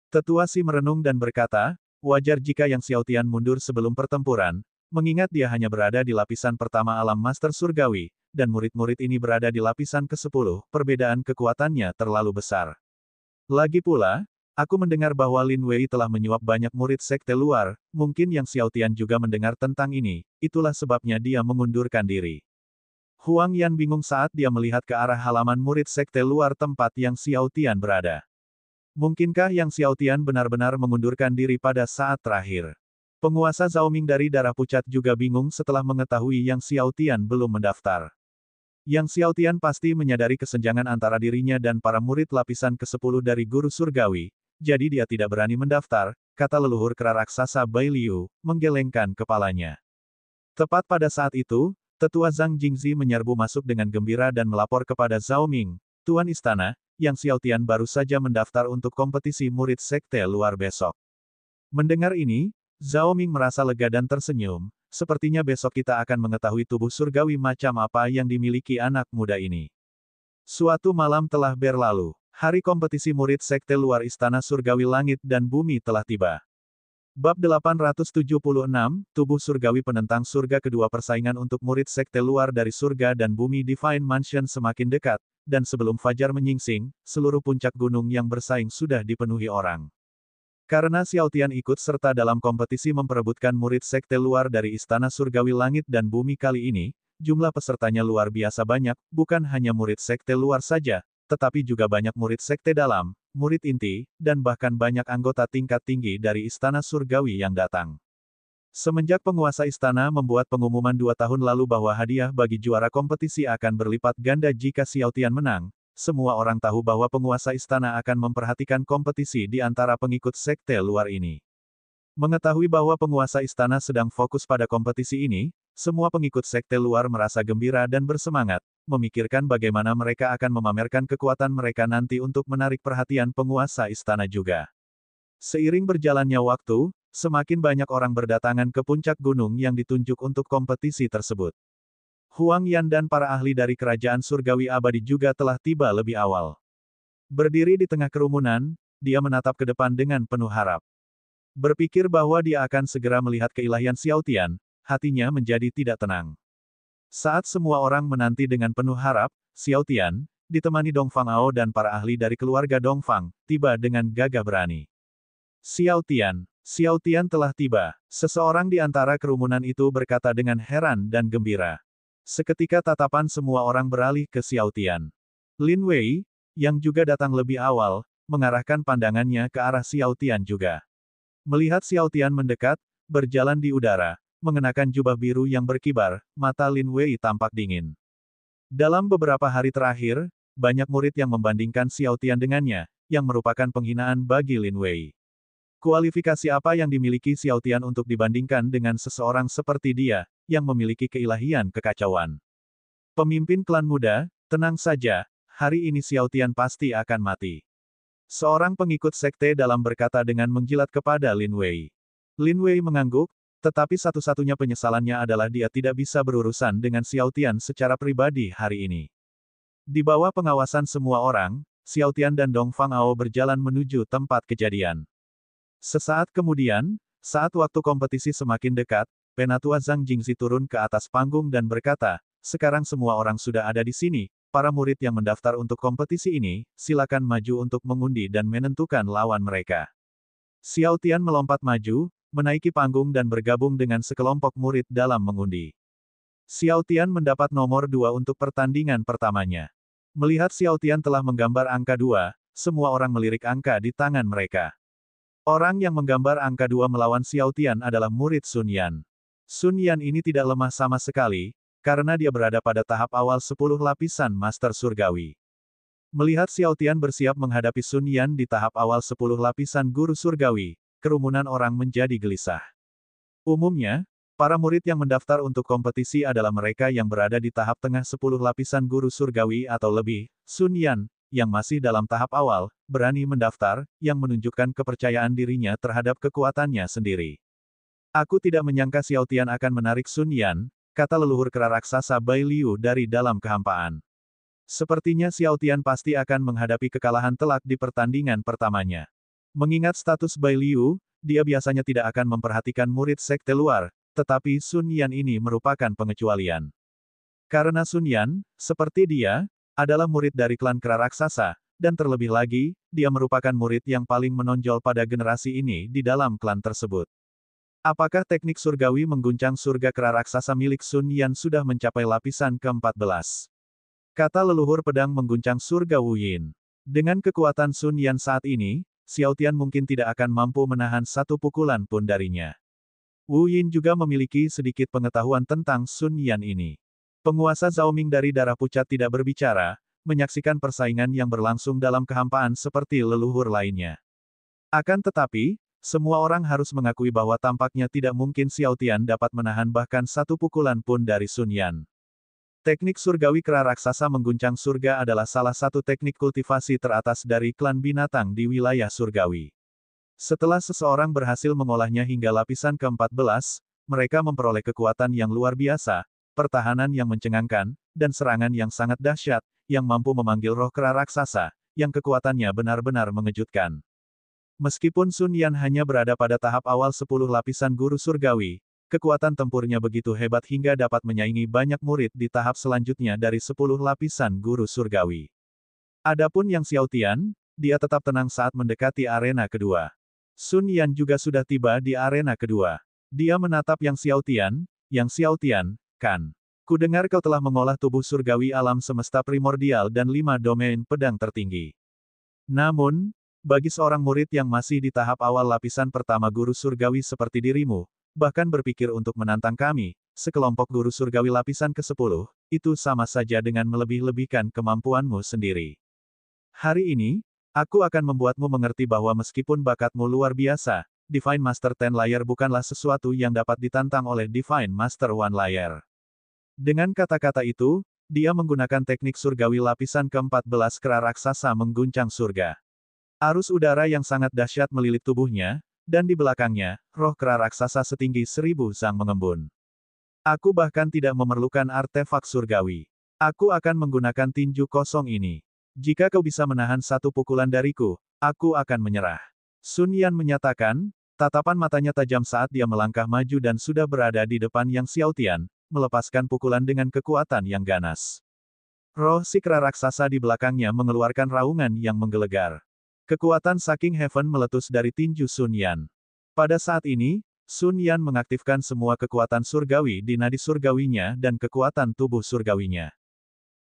Tetua Si merenung dan berkata, wajar jika Yang Xiaotian mundur sebelum pertempuran, mengingat dia hanya berada di lapisan pertama alam master surgawi, dan murid-murid ini berada di lapisan ke-10, perbedaan kekuatannya terlalu besar. Lagi pula, aku mendengar bahwa Lin Wei telah menyuap banyak murid sekte luar, mungkin Yang Xiaotian juga mendengar tentang ini, itulah sebabnya dia mengundurkan diri. Huang Yan bingung saat dia melihat ke arah halaman murid sekte luar tempat Yang Xiaotian berada. Mungkinkah Yang Xiaotian benar-benar mengundurkan diri pada saat terakhir? Penguasa Zhao Ming dari darah pucat juga bingung setelah mengetahui Yang Xiaotian belum mendaftar. Yang Xiaotian pasti menyadari kesenjangan antara dirinya dan para murid lapisan ke-10 dari guru surgawi, jadi dia tidak berani mendaftar, kata leluhur kera raksasa Bai Liu, menggelengkan kepalanya. Tepat pada saat itu, tetua Zhang Jingzi menyerbu masuk dengan gembira dan melapor kepada Zhao Ming, Tuan Istana, Yang Xiaotian baru saja mendaftar untuk kompetisi murid sekte luar besok. Mendengar ini, Zhao Ming merasa lega dan tersenyum, sepertinya besok kita akan mengetahui tubuh surgawi macam apa yang dimiliki anak muda ini. Suatu malam telah berlalu. Hari kompetisi murid sekte luar Istana Surgawi Langit dan Bumi telah tiba. Bab 876, Tubuh Surgawi Penentang Surga. Kedua persaingan untuk murid sekte luar dari surga dan bumi Divine Mansion semakin dekat, dan sebelum fajar menyingsing, seluruh puncak gunung yang bersaing sudah dipenuhi orang. Karena Xiaotian ikut serta dalam kompetisi memperebutkan murid sekte luar dari Istana Surgawi Langit dan Bumi kali ini, jumlah pesertanya luar biasa banyak, bukan hanya murid sekte luar saja, tetapi juga banyak murid sekte dalam, murid inti, dan bahkan banyak anggota tingkat tinggi dari Istana Surgawi yang datang. Semenjak penguasa istana membuat pengumuman 2 tahun lalu bahwa hadiah bagi juara kompetisi akan berlipat ganda jika Xiaotian menang, semua orang tahu bahwa penguasa istana akan memperhatikan kompetisi di antara pengikut sekte luar ini. Mengetahui bahwa penguasa istana sedang fokus pada kompetisi ini, semua pengikut sekte luar merasa gembira dan bersemangat, memikirkan bagaimana mereka akan memamerkan kekuatan mereka nanti untuk menarik perhatian penguasa istana juga. Seiring berjalannya waktu, semakin banyak orang berdatangan ke puncak gunung yang ditunjuk untuk kompetisi tersebut. Huang Yan dan para ahli dari kerajaan surgawi abadi juga telah tiba lebih awal. Berdiri di tengah kerumunan, dia menatap ke depan dengan penuh harap. Berpikir bahwa dia akan segera melihat keilahian Xiaotian, hatinya menjadi tidak tenang. Saat semua orang menanti dengan penuh harap, Xiaotian, ditemani Dongfang Ao dan para ahli dari keluarga Dongfang, tiba dengan gagah berani. Xiaotian telah tiba. Seseorang di antara kerumunan itu berkata dengan heran dan gembira. Seketika tatapan semua orang beralih ke Xiaotian. Lin Wei, yang juga datang lebih awal, mengarahkan pandangannya ke arah Xiaotian juga. Melihat Xiaotian mendekat, berjalan di udara, mengenakan jubah biru yang berkibar, mata Lin Wei tampak dingin. Dalam beberapa hari terakhir, banyak murid yang membandingkan Xiaotian dengannya, yang merupakan penghinaan bagi Lin Wei. Kualifikasi apa yang dimiliki Xiaotian untuk dibandingkan dengan seseorang seperti dia, yang memiliki keilahian kekacauan? Pemimpin klan muda, tenang saja, hari ini Xiaotian pasti akan mati. Seorang pengikut sekte dalam berkata dengan menjilat kepada Lin Wei. Lin Wei mengangguk, tetapi satu-satunya penyesalannya adalah dia tidak bisa berurusan dengan Xiaotian secara pribadi hari ini. Di bawah pengawasan semua orang, Xiaotian dan Dongfang Ao berjalan menuju tempat kejadian. Sesaat kemudian, saat waktu kompetisi semakin dekat, Penatua Zhang Jingzi turun ke atas panggung dan berkata, sekarang semua orang sudah ada di sini, para murid yang mendaftar untuk kompetisi ini, silakan maju untuk mengundi dan menentukan lawan mereka. Xiaotian melompat maju, menaiki panggung dan bergabung dengan sekelompok murid dalam mengundi. Xiaotian mendapat nomor 2 untuk pertandingan pertamanya. Melihat Xiaotian telah menggambar angka 2, semua orang melirik angka di tangan mereka. Orang yang menggambar angka 2 melawan Xiaotian adalah murid Sun Yan. Sun Yan ini tidak lemah sama sekali, karena dia berada pada tahap awal 10 lapisan Master Surgawi. Melihat Xiao Tian bersiap menghadapi Sun Yan di tahap awal 10 lapisan guru surgawi, kerumunan orang menjadi gelisah. Umumnya, para murid yang mendaftar untuk kompetisi adalah mereka yang berada di tahap tengah 10 lapisan guru surgawi atau lebih. Sun Yan, yang masih dalam tahap awal, berani mendaftar, yang menunjukkan kepercayaan dirinya terhadap kekuatannya sendiri. Aku tidak menyangka Xiao Tian akan menarik Sun Yan, kata leluhur kera raksasa Bai Liu dari dalam kehampaan. Sepertinya Xiao Tian pasti akan menghadapi kekalahan telak di pertandingan pertamanya. Mengingat status Bai Liu, dia biasanya tidak akan memperhatikan murid sekte luar, tetapi Sun Yan ini merupakan pengecualian. Karena Sun Yan, seperti dia, adalah murid dari klan kera raksasa, dan terlebih lagi, dia merupakan murid yang paling menonjol pada generasi ini di dalam klan tersebut. Apakah teknik surgawi mengguncang surga kera raksasa milik Sun Yan sudah mencapai lapisan ke-14? Kata leluhur pedang mengguncang surga Wu Yin. Dengan kekuatan Sun Yan saat ini, Xiao Tian mungkin tidak akan mampu menahan satu pukulan pun darinya. Wu Yin juga memiliki sedikit pengetahuan tentang Sun Yan ini. Penguasa Zhao Ming dari darah pucat tidak berbicara, menyaksikan persaingan yang berlangsung dalam kehampaan seperti leluhur lainnya. Akan tetapi, semua orang harus mengakui bahwa tampaknya tidak mungkin Xiao Tian dapat menahan bahkan satu pukulan pun dari Sun Yan. Teknik surgawi kera raksasa mengguncang surga adalah salah satu teknik kultivasi teratas dari klan binatang di wilayah surgawi. Setelah seseorang berhasil mengolahnya hingga lapisan ke-14, mereka memperoleh kekuatan yang luar biasa, pertahanan yang mencengangkan, dan serangan yang sangat dahsyat, yang mampu memanggil roh kera raksasa, yang kekuatannya benar-benar mengejutkan. Meskipun Sun Yan hanya berada pada tahap awal 10 lapisan guru surgawi, kekuatan tempurnya begitu hebat hingga dapat menyaingi banyak murid di tahap selanjutnya dari 10 lapisan guru surgawi. Adapun Yang Xiao Tian, dia tetap tenang saat mendekati arena kedua. Sun Yan juga sudah tiba di arena kedua. Dia menatap Yang Xiao Tian, kan? Kudengar kau telah mengolah tubuh surgawi alam semesta primordial dan 5 domain pedang tertinggi. Namun, bagi seorang murid yang masih di tahap awal lapisan pertama guru surgawi seperti dirimu, bahkan berpikir untuk menantang kami, sekelompok guru surgawi lapisan ke-10, itu sama saja dengan melebih-lebihkan kemampuanmu sendiri. Hari ini, aku akan membuatmu mengerti bahwa meskipun bakatmu luar biasa, Divine Master Ten Layer bukanlah sesuatu yang dapat ditantang oleh Divine Master One Layer. Dengan kata-kata itu, dia menggunakan teknik surgawi lapisan ke-14 kera raksasa mengguncang surga. Arus udara yang sangat dahsyat melilit tubuhnya, dan di belakangnya, roh kera raksasa setinggi 1000 zang mengembun. Aku bahkan tidak memerlukan artefak surgawi. Aku akan menggunakan tinju kosong ini. Jika kau bisa menahan satu pukulan dariku, aku akan menyerah. Sun Yan menyatakan, tatapan matanya tajam saat dia melangkah maju dan sudah berada di depan Yang Xiao Tian, melepaskan pukulan dengan kekuatan yang ganas. Roh si kera raksasa di belakangnya mengeluarkan raungan yang menggelegar. Kekuatan saking Heaven meletus dari tinju Sun Yan. Pada saat ini, Sun Yan mengaktifkan semua kekuatan surgawi di nadi surgawinya dan kekuatan tubuh surgawinya.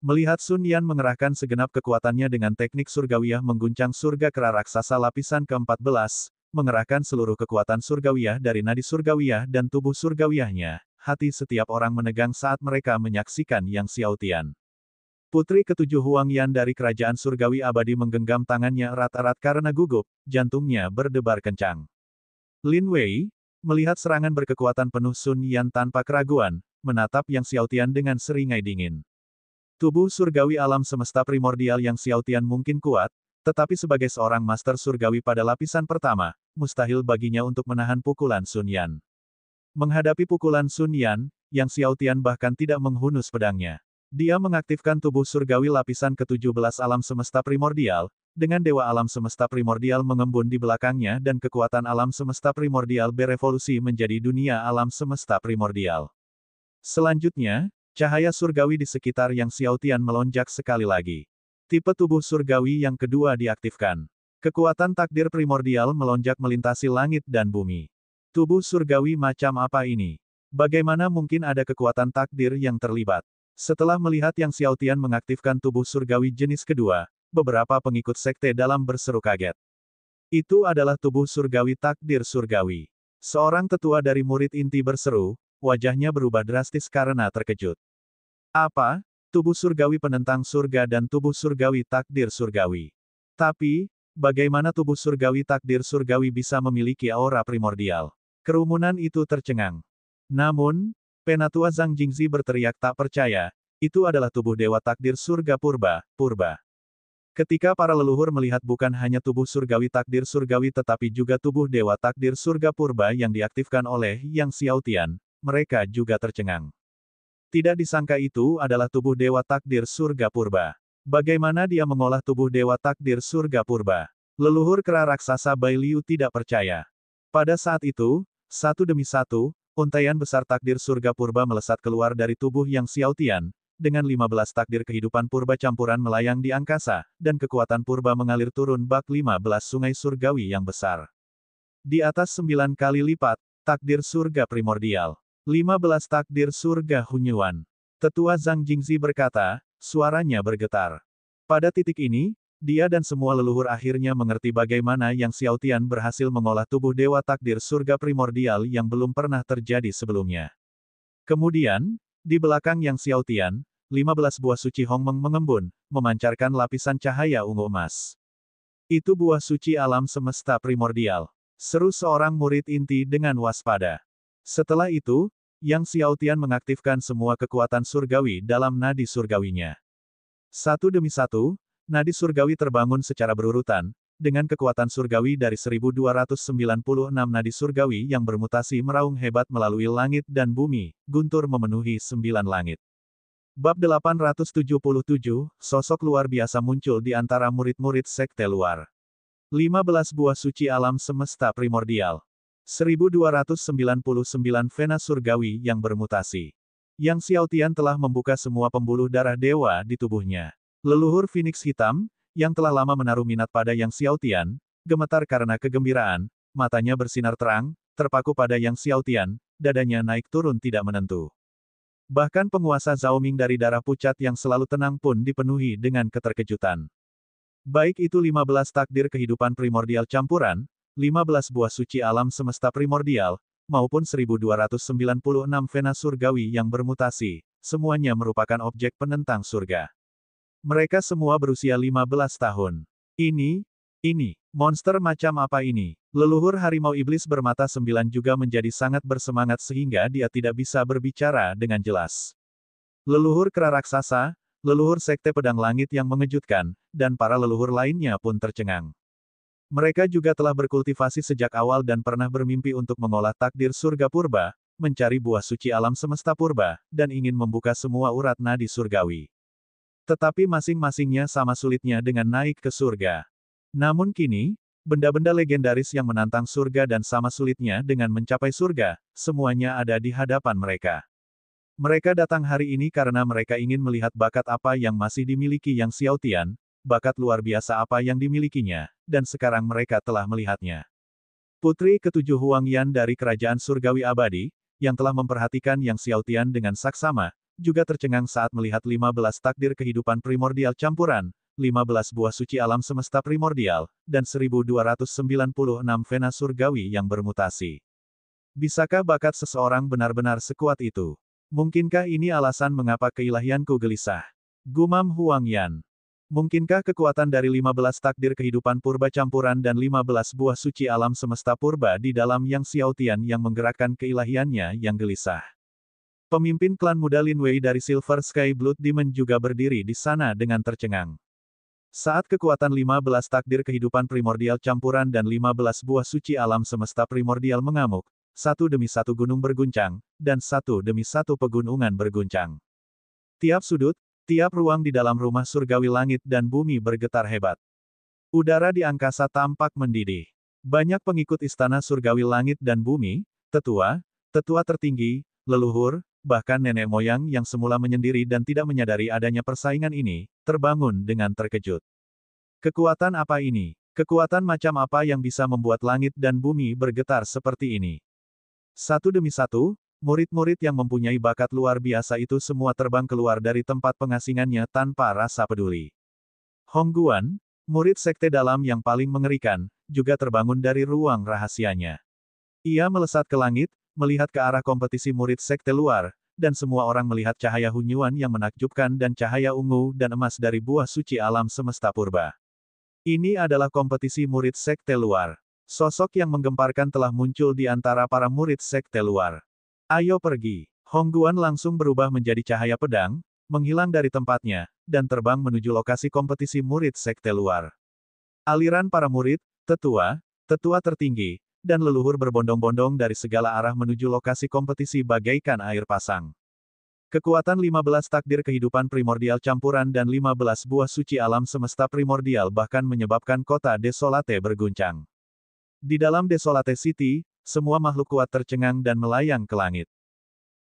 Melihat Sun Yan mengerahkan segenap kekuatannya dengan teknik surgawiyah mengguncang surga kera raksasa lapisan ke-14, mengerahkan seluruh kekuatan surgawiyah dari nadi surgawiyah dan tubuh surgawiyahnya, hati setiap orang menegang saat mereka menyaksikan Yang Xiao Tian. Putri ketujuh Huang Yan dari kerajaan surgawi abadi menggenggam tangannya erat-erat karena gugup, jantungnya berdebar kencang. Lin Wei, melihat serangan berkekuatan penuh Sun Yan tanpa keraguan, menatap Yang Xiao Tian dengan seringai dingin. Tubuh surgawi alam semesta primordial Yang Xiao Tian mungkin kuat, tetapi sebagai seorang master surgawi pada lapisan pertama, mustahil baginya untuk menahan pukulan Sun Yan. Menghadapi pukulan Sun Yan, Yang Xiao Tian bahkan tidak menghunus pedangnya. Dia mengaktifkan tubuh surgawi lapisan ke-17 alam semesta primordial, dengan dewa alam semesta primordial mengembun di belakangnya dan kekuatan alam semesta primordial berevolusi menjadi dunia alam semesta primordial. Selanjutnya, cahaya surgawi di sekitar Yang Xiao Tian melonjak sekali lagi. Tipe tubuh surgawi yang kedua diaktifkan. Kekuatan takdir primordial melonjak melintasi langit dan bumi. Tubuh surgawi macam apa ini? Bagaimana mungkin ada kekuatan takdir yang terlibat? Setelah melihat Yang Xiao Tian mengaktifkan tubuh surgawi jenis kedua, beberapa pengikut sekte dalam berseru kaget. Itu adalah tubuh surgawi takdir surgawi. Seorang tetua dari murid inti berseru, wajahnya berubah drastis karena terkejut. Apa? Tubuh surgawi penentang surga dan tubuh surgawi takdir surgawi. Tapi, bagaimana tubuh surgawi takdir surgawi bisa memiliki aura primordial? Kerumunan itu tercengang. Namun, Penatua Zhang Jingzi berteriak tak percaya, itu adalah tubuh dewa takdir surga purba, purba. Ketika para leluhur melihat bukan hanya tubuh surgawi takdir surgawi tetapi juga tubuh dewa takdir surga purba yang diaktifkan oleh Yang Xiaotian, mereka juga tercengang. Tidak disangka itu adalah tubuh dewa takdir surga purba. Bagaimana dia mengolah tubuh dewa takdir surga purba? Leluhur kera raksasa Bai Liu tidak percaya. Pada saat itu, satu demi satu, untaian besar takdir surga purba melesat keluar dari tubuh Yang Xiaotian, dengan 15 takdir kehidupan purba campuran melayang di angkasa, dan kekuatan purba mengalir turun bak 15 sungai surgawi yang besar. Di atas 9 kali lipat, takdir surga primordial. 15 takdir surga Hunyuan. Tetua Zhang Jingzi berkata, suaranya bergetar. Pada titik ini, dia dan semua leluhur akhirnya mengerti bagaimana Yang Xiaotian berhasil mengolah tubuh dewa takdir surga primordial yang belum pernah terjadi sebelumnya. Kemudian, di belakang Yang Xiaotian, 15 buah suci Hongmeng mengembun, memancarkan lapisan cahaya ungu emas. Itu buah suci alam semesta primordial. Seru seorang murid inti dengan waspada. Setelah itu, Yang Xiaotian mengaktifkan semua kekuatan surgawi dalam nadi surgawinya. Satu demi satu, nadi surgawi terbangun secara berurutan, dengan kekuatan surgawi dari 1296 nadi surgawi yang bermutasi meraung hebat melalui langit dan bumi, guntur memenuhi 9 langit. Bab 877, sosok luar biasa muncul di antara murid-murid sekte luar. 15 buah suci alam semesta primordial. 1299 vena surgawi yang bermutasi. Yang Xiaotian telah membuka semua pembuluh darah dewa di tubuhnya. Leluhur Phoenix Hitam, yang telah lama menaruh minat pada Yang Xiaotian, gemetar karena kegembiraan, matanya bersinar terang, terpaku pada Yang Xiaotian, dadanya naik turun tidak menentu. Bahkan penguasa Zhaoming dari darah pucat yang selalu tenang pun dipenuhi dengan keterkejutan. Baik itu 15 takdir kehidupan primordial campuran, 15 buah suci alam semesta primordial, maupun 1296 vena surgawi yang bermutasi, semuanya merupakan objek penentang surga. Mereka semua berusia 15 tahun. Ini, monster macam apa ini? Leluhur harimau iblis bermata 9 juga menjadi sangat bersemangat sehingga dia tidak bisa berbicara dengan jelas. Leluhur kera raksasa, leluhur sekte pedang langit yang mengejutkan, dan para leluhur lainnya pun tercengang. Mereka juga telah berkultivasi sejak awal dan pernah bermimpi untuk mengolah takdir surga purba, mencari buah suci alam semesta purba, dan ingin membuka semua urat nadi surgawi. Tetapi masing-masingnya sama sulitnya dengan naik ke surga. Namun kini, benda-benda legendaris yang menantang surga dan sama sulitnya dengan mencapai surga, semuanya ada di hadapan mereka. Mereka datang hari ini karena mereka ingin melihat bakat apa yang masih dimiliki Yang Xiaotian, bakat luar biasa apa yang dimilikinya, dan sekarang mereka telah melihatnya. Putri ketujuh Huang Yan dari Kerajaan Surgawi Abadi, yang telah memperhatikan Yang Xiaotian dengan saksama, juga tercengang saat melihat 15 takdir kehidupan primordial campuran, 15 buah suci alam semesta primordial, dan 1296 vena surgawi yang bermutasi. Bisakah bakat seseorang benar-benar sekuat itu? Mungkinkah ini alasan mengapa keilahianku gelisah? Gumam Huang Yan. Mungkinkah kekuatan dari 15 takdir kehidupan purba campuran dan 15 buah suci alam semesta purba di dalam Yang Xiaotian yang menggerakkan keilahiannya yang gelisah? Pemimpin klan muda Lin Wei dari Silver Sky Blood Demon juga berdiri di sana dengan tercengang. Saat kekuatan 15 takdir kehidupan primordial campuran dan 15 buah suci alam semesta primordial mengamuk, satu demi satu gunung berguncang, dan satu demi satu pegunungan berguncang. Tiap sudut, tiap ruang di dalam rumah surgawi langit dan bumi bergetar hebat. Udara di angkasa tampak mendidih. Banyak pengikut istana surgawi langit dan bumi, tetua tertinggi, leluhur, bahkan nenek moyang yang semula menyendiri dan tidak menyadari adanya persaingan ini, terbangun dengan terkejut. Kekuatan apa ini? Kekuatan macam apa yang bisa membuat langit dan bumi bergetar seperti ini? Satu demi satu, murid-murid yang mempunyai bakat luar biasa itu semua terbang keluar dari tempat pengasingannya tanpa rasa peduli. Hongguan, murid sekte dalam yang paling mengerikan, juga terbangun dari ruang rahasianya. Ia melesat ke langit, melihat ke arah kompetisi murid sekte luar, dan semua orang melihat cahaya Hunyuan yang menakjubkan dan cahaya ungu dan emas dari buah suci alam semesta purba. Ini adalah kompetisi murid sekte luar. Sosok yang menggemparkan telah muncul di antara para murid sekte luar. Ayo pergi. Hongguan langsung berubah menjadi cahaya pedang, menghilang dari tempatnya, dan terbang menuju lokasi kompetisi murid sekte luar. Aliran para murid, tetua tertinggi, dan leluhur berbondong-bondong dari segala arah menuju lokasi kompetisi bagaikan air pasang. Kekuatan 15 takdir kehidupan primordial campuran dan 15 buah suci alam semesta primordial bahkan menyebabkan kota Desolate berguncang. Di dalam Desolate City, semua makhluk kuat tercengang dan melayang ke langit.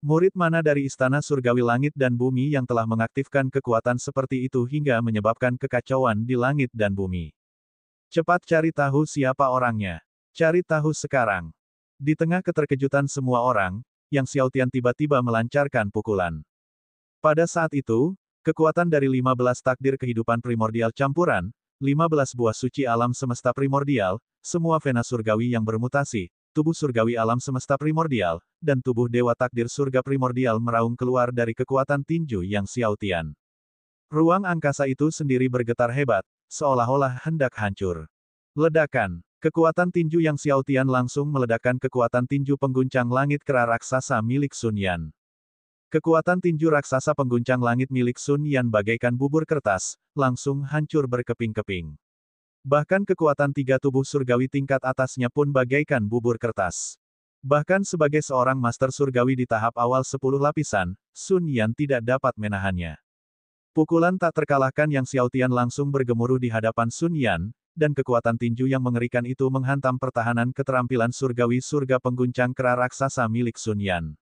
Murid mana dari Istana Surgawi Langit dan Bumi yang telah mengaktifkan kekuatan seperti itu hingga menyebabkan kekacauan di langit dan bumi? Cepat cari tahu siapa orangnya. Cari tahu sekarang. Di tengah keterkejutan semua orang, Yang Xiaotian tiba-tiba melancarkan pukulan. Pada saat itu, kekuatan dari 15 takdir kehidupan primordial campuran, 15 buah suci alam semesta primordial, semua vena surgawi yang bermutasi, tubuh surgawi alam semesta primordial, dan tubuh dewa takdir surga primordial meraung keluar dari kekuatan tinju Yang Xiaotian. Ruang angkasa itu sendiri bergetar hebat, seolah-olah hendak hancur. Ledakan. Kekuatan tinju Yang Xiaotian langsung meledakkan kekuatan tinju pengguncang langit kera raksasa milik Sun Yan. Kekuatan tinju raksasa pengguncang langit milik Sun Yan bagaikan bubur kertas, langsung hancur berkeping-keping. Bahkan kekuatan tiga tubuh surgawi tingkat atasnya pun bagaikan bubur kertas. Bahkan sebagai seorang master surgawi di tahap awal 10 lapisan, Sun Yan tidak dapat menahannya. Pukulan tak terkalahkan Yang Xiaotian langsung bergemuruh di hadapan Sun Yan, dan kekuatan tinju yang mengerikan itu menghantam pertahanan keterampilan surgawi surga pengguncang kera raksasa milik Sun Yan.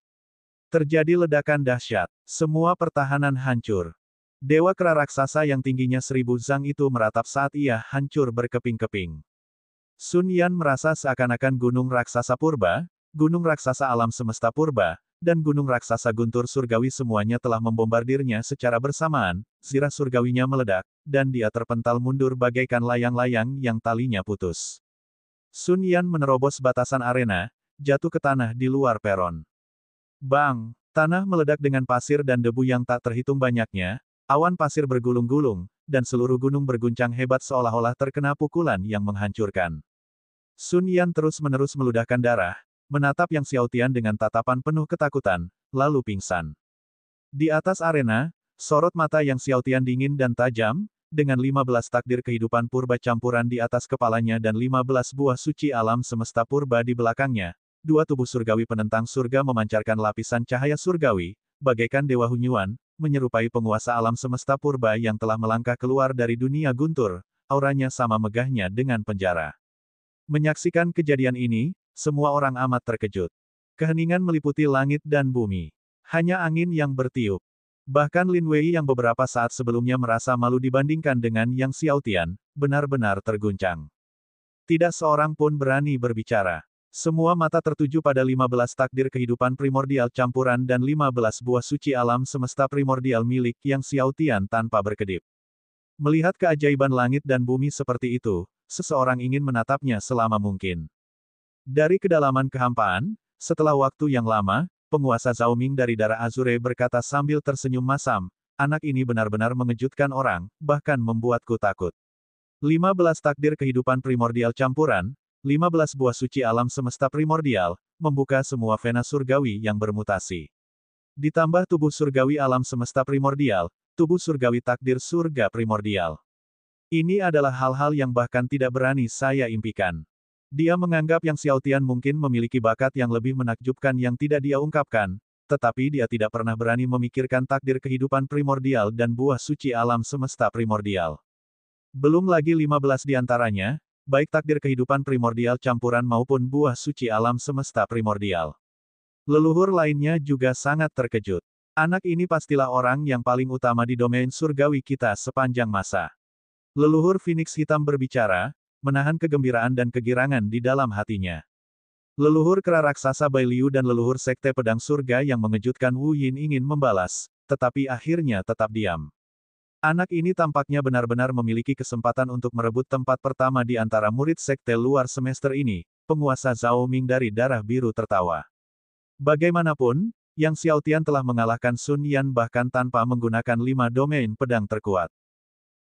Terjadi ledakan dahsyat. Semua pertahanan hancur. Dewa kera raksasa yang tingginya 1000 zang itu meratap saat ia hancur berkeping-keping. Sun Yan merasa seakan-akan gunung raksasa purba, gunung raksasa alam semesta purba, dan gunung raksasa guntur surgawi semuanya telah membombardirnya secara bersamaan, zirah surgawinya meledak, dan dia terpental mundur bagaikan layang-layang yang talinya putus. Sun Yan menerobos batasan arena, jatuh ke tanah di luar peron. Bang! Tanah meledak dengan pasir dan debu yang tak terhitung banyaknya, awan pasir bergulung-gulung, dan seluruh gunung berguncang hebat seolah-olah terkena pukulan yang menghancurkan. Sun Yan terus-menerus meludahkan darah, menatap Yang Xiaotian dengan tatapan penuh ketakutan, lalu pingsan. Di atas arena, sorot mata Yang Xiaotian dingin dan tajam, dengan 15 takdir kehidupan purba campuran di atas kepalanya dan 15 buah suci alam semesta purba di belakangnya. Dua tubuh surgawi penentang surga memancarkan lapisan cahaya surgawi, bagaikan dewa Hunyuan, menyerupai penguasa alam semesta purba yang telah melangkah keluar dari dunia guntur, auranya sama megahnya dengan penjara. Menyaksikan kejadian ini, semua orang amat terkejut. Keheningan meliputi langit dan bumi. Hanya angin yang bertiup. Bahkan Lin Wei yang beberapa saat sebelumnya merasa malu dibandingkan dengan Yang Xiaotian, benar-benar terguncang. Tidak seorang pun berani berbicara. Semua mata tertuju pada 15 takdir kehidupan primordial campuran dan 15 buah suci alam semesta primordial milik Yang Xiaotian tanpa berkedip. Melihat keajaiban langit dan bumi seperti itu, seseorang ingin menatapnya selama mungkin. Dari kedalaman kehampaan, setelah waktu yang lama, penguasa Zhao Ming dari darah Azure berkata sambil tersenyum masam, anak ini benar-benar mengejutkan orang, bahkan membuatku takut. 15 takdir kehidupan primordial campuran, 15 buah suci alam semesta primordial, membuka semua vena surgawi yang bermutasi. Ditambah tubuh surgawi alam semesta primordial, tubuh surgawi takdir surga primordial. Ini adalah hal-hal yang bahkan tidak berani saya impikan. Dia menganggap Yang Xiaotian mungkin memiliki bakat yang lebih menakjubkan yang tidak dia ungkapkan, tetapi dia tidak pernah berani memikirkan takdir kehidupan primordial dan buah suci alam semesta primordial. Belum lagi 15 di antaranya, baik takdir kehidupan primordial campuran maupun buah suci alam semesta primordial. Leluhur lainnya juga sangat terkejut. Anak ini pastilah orang yang paling utama di domain surgawi kita sepanjang masa. Leluhur Phoenix Hitam berbicara, menahan kegembiraan dan kegirangan di dalam hatinya. Leluhur kera raksasa Bai Liu dan leluhur sekte pedang surga yang mengejutkan Wu Yin ingin membalas, tetapi akhirnya tetap diam. Anak ini tampaknya benar-benar memiliki kesempatan untuk merebut tempat pertama di antara murid sekte luar semester ini, penguasa Zhao Ming dari darah biru tertawa. Bagaimanapun, Yang Xiaotian telah mengalahkan Sun Yan bahkan tanpa menggunakan 5 domain pedang terkuat.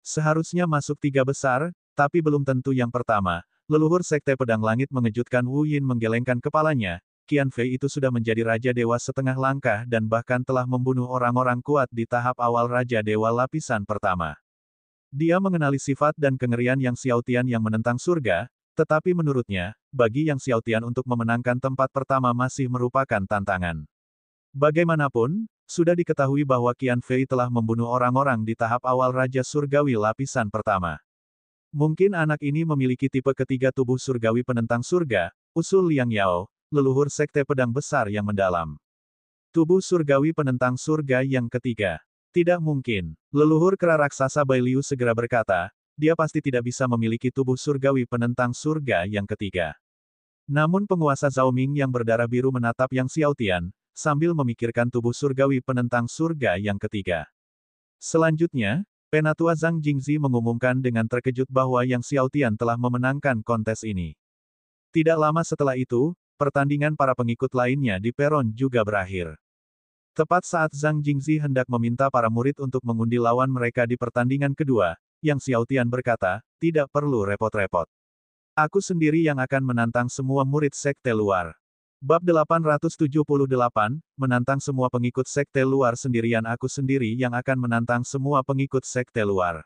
Seharusnya masuk 3 besar, tapi belum tentu yang pertama. Leluhur Sekte Pedang Langit mengejutkan Wu Yin menggelengkan kepalanya. Qian Fei itu sudah menjadi Raja Dewa setengah langkah dan bahkan telah membunuh orang-orang kuat di tahap awal Raja Dewa lapisan pertama. Dia mengenali sifat dan kengerian Yang Xiaotian yang menentang surga, tetapi menurutnya, bagi Yang Xiaotian untuk memenangkan tempat pertama masih merupakan tantangan. Bagaimanapun, sudah diketahui bahwa Qian Fei telah membunuh orang-orang di tahap awal Raja Surgawi lapisan pertama. Mungkin anak ini memiliki tipe ketiga tubuh surgawi penentang surga, usul Liang Yao, leluhur Sekte Pedang Besar yang mendalam. Tubuh surgawi penentang surga yang ketiga. Tidak mungkin. Leluhur kera raksasa Bai Liu segera berkata, dia pasti tidak bisa memiliki tubuh surgawi penentang surga yang ketiga. Namun penguasa Zhao Ming yang berdarah biru menatap Yang Xiaotian, sambil memikirkan tubuh surgawi penentang surga yang ketiga. Selanjutnya, Penatua Zhang Jingzi mengumumkan dengan terkejut bahwa Yang Xiaotian telah memenangkan kontes ini. Tidak lama setelah itu, pertandingan para pengikut lainnya di peron juga berakhir. Tepat saat Zhang Jingzi hendak meminta para murid untuk mengundi lawan mereka di pertandingan kedua, Yang Xiaotian berkata, tidak perlu repot-repot. Aku sendiri yang akan menantang semua murid sekte luar. Bab 878, menantang semua pengikut sekte luar sendirian aku sendiri yang akan menantang semua pengikut sekte luar.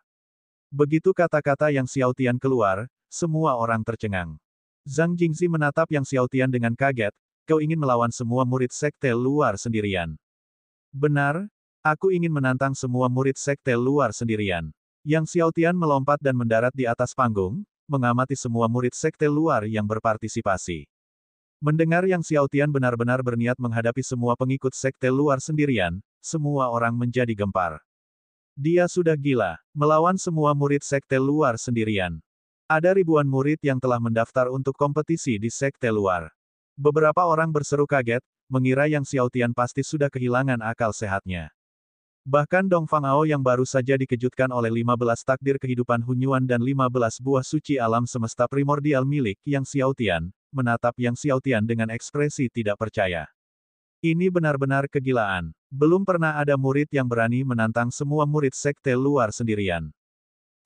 Begitu kata-kata Yang Xiaotian keluar, semua orang tercengang. Zhang Jingzi menatap Yang Xiaotian dengan kaget, kau ingin melawan semua murid sekte luar sendirian. Benar, aku ingin menantang semua murid sekte luar sendirian. Yang Xiaotian melompat dan mendarat di atas panggung, mengamati semua murid sekte luar yang berpartisipasi. Mendengar Yang Xiaotian benar-benar berniat menghadapi semua pengikut sekte luar sendirian, semua orang menjadi gempar. Dia sudah gila, melawan semua murid sekte luar sendirian. Ada ribuan murid yang telah mendaftar untuk kompetisi di sekte luar. Beberapa orang berseru kaget, mengira Yang Xiaotian pasti sudah kehilangan akal sehatnya. Bahkan Dong Fangao yang baru saja dikejutkan oleh 15 takdir kehidupan Hunyuan dan 15 buah suci alam semesta primordial milik Yang Xiaotian, menatap Yang Xiaotian dengan ekspresi tidak percaya. Ini benar-benar kegilaan. Belum pernah ada murid yang berani menantang semua murid sekte luar sendirian.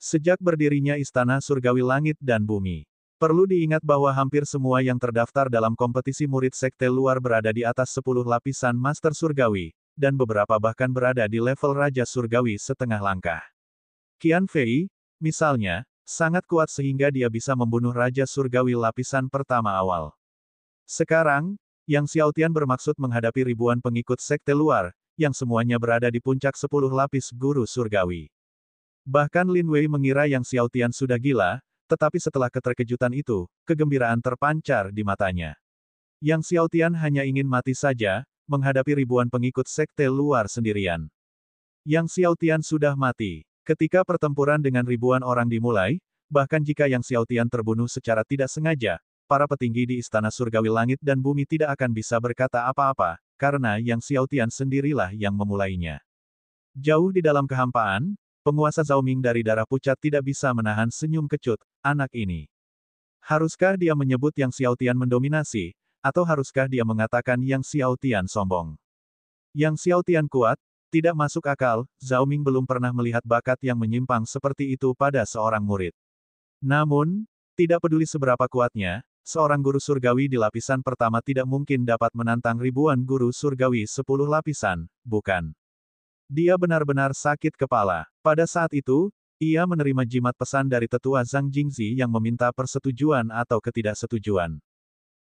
Sejak berdirinya Istana Surgawi Langit dan Bumi. Perlu diingat bahwa hampir semua yang terdaftar dalam kompetisi murid sekte luar berada di atas 10 lapisan Master Surgawi, dan beberapa bahkan berada di level Raja Surgawi setengah langkah. Qian Fei, misalnya, sangat kuat sehingga dia bisa membunuh Raja Surgawi lapisan pertama awal. Sekarang, Yang Xiaotian bermaksud menghadapi ribuan pengikut sekte luar, yang semuanya berada di puncak 10 lapis Guru Surgawi. Bahkan Lin Wei mengira Yang Xiaotian sudah gila, tetapi setelah keterkejutan itu, kegembiraan terpancar di matanya. Yang Xiaotian hanya ingin mati saja, menghadapi ribuan pengikut sekte luar sendirian. Yang Xiaotian sudah mati. Ketika pertempuran dengan ribuan orang dimulai, bahkan jika Yang Xiaotian terbunuh secara tidak sengaja, para petinggi di Istana Surgawi Langit dan Bumi tidak akan bisa berkata apa-apa, karena Yang Xiaotian sendirilah yang memulainya. Jauh di dalam kehampaan, penguasa Zhao Ming dari darah pucat tidak bisa menahan senyum kecut, anak ini. Haruskah dia menyebut Yang Xiaotian mendominasi, atau haruskah dia mengatakan Yang Xiaotian sombong? Yang Xiaotian kuat, tidak masuk akal, Zhao Ming belum pernah melihat bakat yang menyimpang seperti itu pada seorang murid. Namun, tidak peduli seberapa kuatnya, seorang guru surgawi di lapisan pertama tidak mungkin dapat menantang ribuan guru surgawi 10 lapisan, bukan? Dia benar-benar sakit kepala. Pada saat itu, ia menerima jimat pesan dari tetua Zhang Jingzi yang meminta persetujuan atau ketidaksetujuan.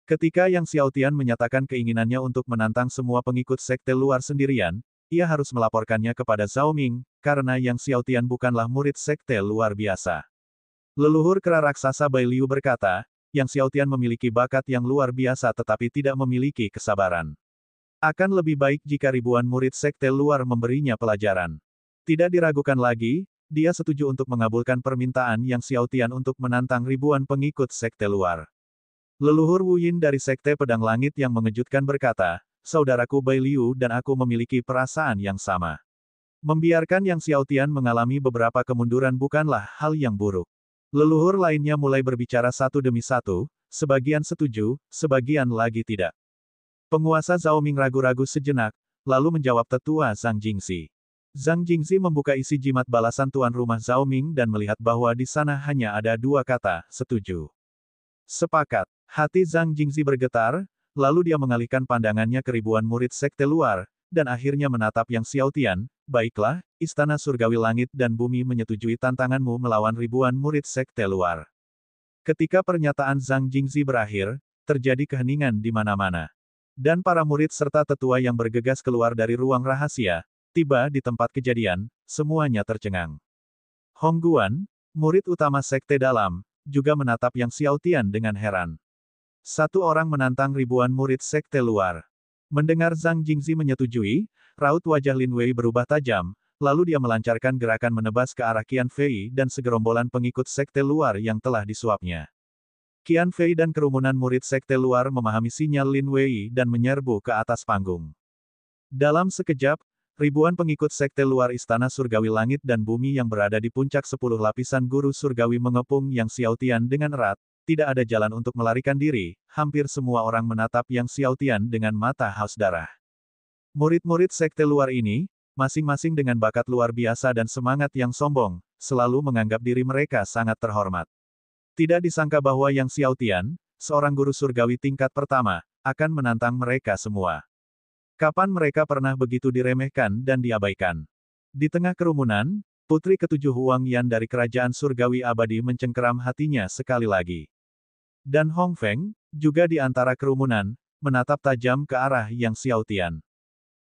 Ketika Yang Xiaotian menyatakan keinginannya untuk menantang semua pengikut sekte luar sendirian, ia harus melaporkannya kepada Zhao Ming, karena Yang Xiaotian bukanlah murid sekte luar biasa. Leluhur kera raksasa Bai Liu berkata, Yang Xiaotian memiliki bakat yang luar biasa tetapi tidak memiliki kesabaran. Akan lebih baik jika ribuan murid sekte luar memberinya pelajaran. Tidak diragukan lagi, dia setuju untuk mengabulkan permintaan Yang Xiaotian untuk menantang ribuan pengikut sekte luar. Leluhur Wu Yin dari Sekte Pedang Langit yang mengejutkan berkata, saudaraku Bai Liu dan aku memiliki perasaan yang sama. Membiarkan Yang Xiaotian mengalami beberapa kemunduran bukanlah hal yang buruk. Leluhur lainnya mulai berbicara satu demi satu, sebagian setuju, sebagian lagi tidak. Penguasa Zhao Ming ragu-ragu sejenak, lalu menjawab tetua Zhang Jingzi. Zhang Jingzi membuka isi jimat balasan tuan rumah Zhao Ming dan melihat bahwa di sana hanya ada dua kata, setuju. Sepakat. Hati Zhang Jingzi bergetar, lalu dia mengalihkan pandangannya ke ribuan murid sekte luar, dan akhirnya menatap Yang Xiaotian. Baiklah, Istana Surgawi Langit dan Bumi menyetujui tantanganmu melawan ribuan murid sekte luar. Ketika pernyataan Zhang Jingzi berakhir, terjadi keheningan di mana-mana. Dan para murid serta tetua yang bergegas keluar dari ruang rahasia, tiba di tempat kejadian, semuanya tercengang. Hong Guan, murid utama sekte dalam, juga menatap Yang Xiaotian dengan heran. Satu orang menantang ribuan murid sekte luar. Mendengar Zhang Jingzi menyetujui, raut wajah Lin Wei berubah tajam, lalu dia melancarkan gerakan menebas ke arah Qian Fei dan segerombolan pengikut sekte luar yang telah disuapnya. Qian Fei dan kerumunan murid sekte luar memahami sinyal Lin Wei dan menyerbu ke atas panggung. Dalam sekejap, ribuan pengikut sekte luar Istana Surgawi Langit dan Bumi yang berada di puncak 10 lapisan guru surgawi mengepung Yang Xiaotian dengan erat. Tidak ada jalan untuk melarikan diri, hampir semua orang menatap Yang Xiaotian dengan mata haus darah. Murid-murid sekte luar ini, masing-masing dengan bakat luar biasa dan semangat yang sombong, selalu menganggap diri mereka sangat terhormat. Tidak disangka bahwa Yang Xiaotian, seorang guru surgawi tingkat pertama, akan menantang mereka semua. Kapan mereka pernah begitu diremehkan dan diabaikan? Di tengah kerumunan, Putri ketujuh Huang Yan dari Kerajaan Surgawi Abadi mencengkeram hatinya sekali lagi. Dan Hong Feng, juga di antara kerumunan, menatap tajam ke arah Yang Xiaotian.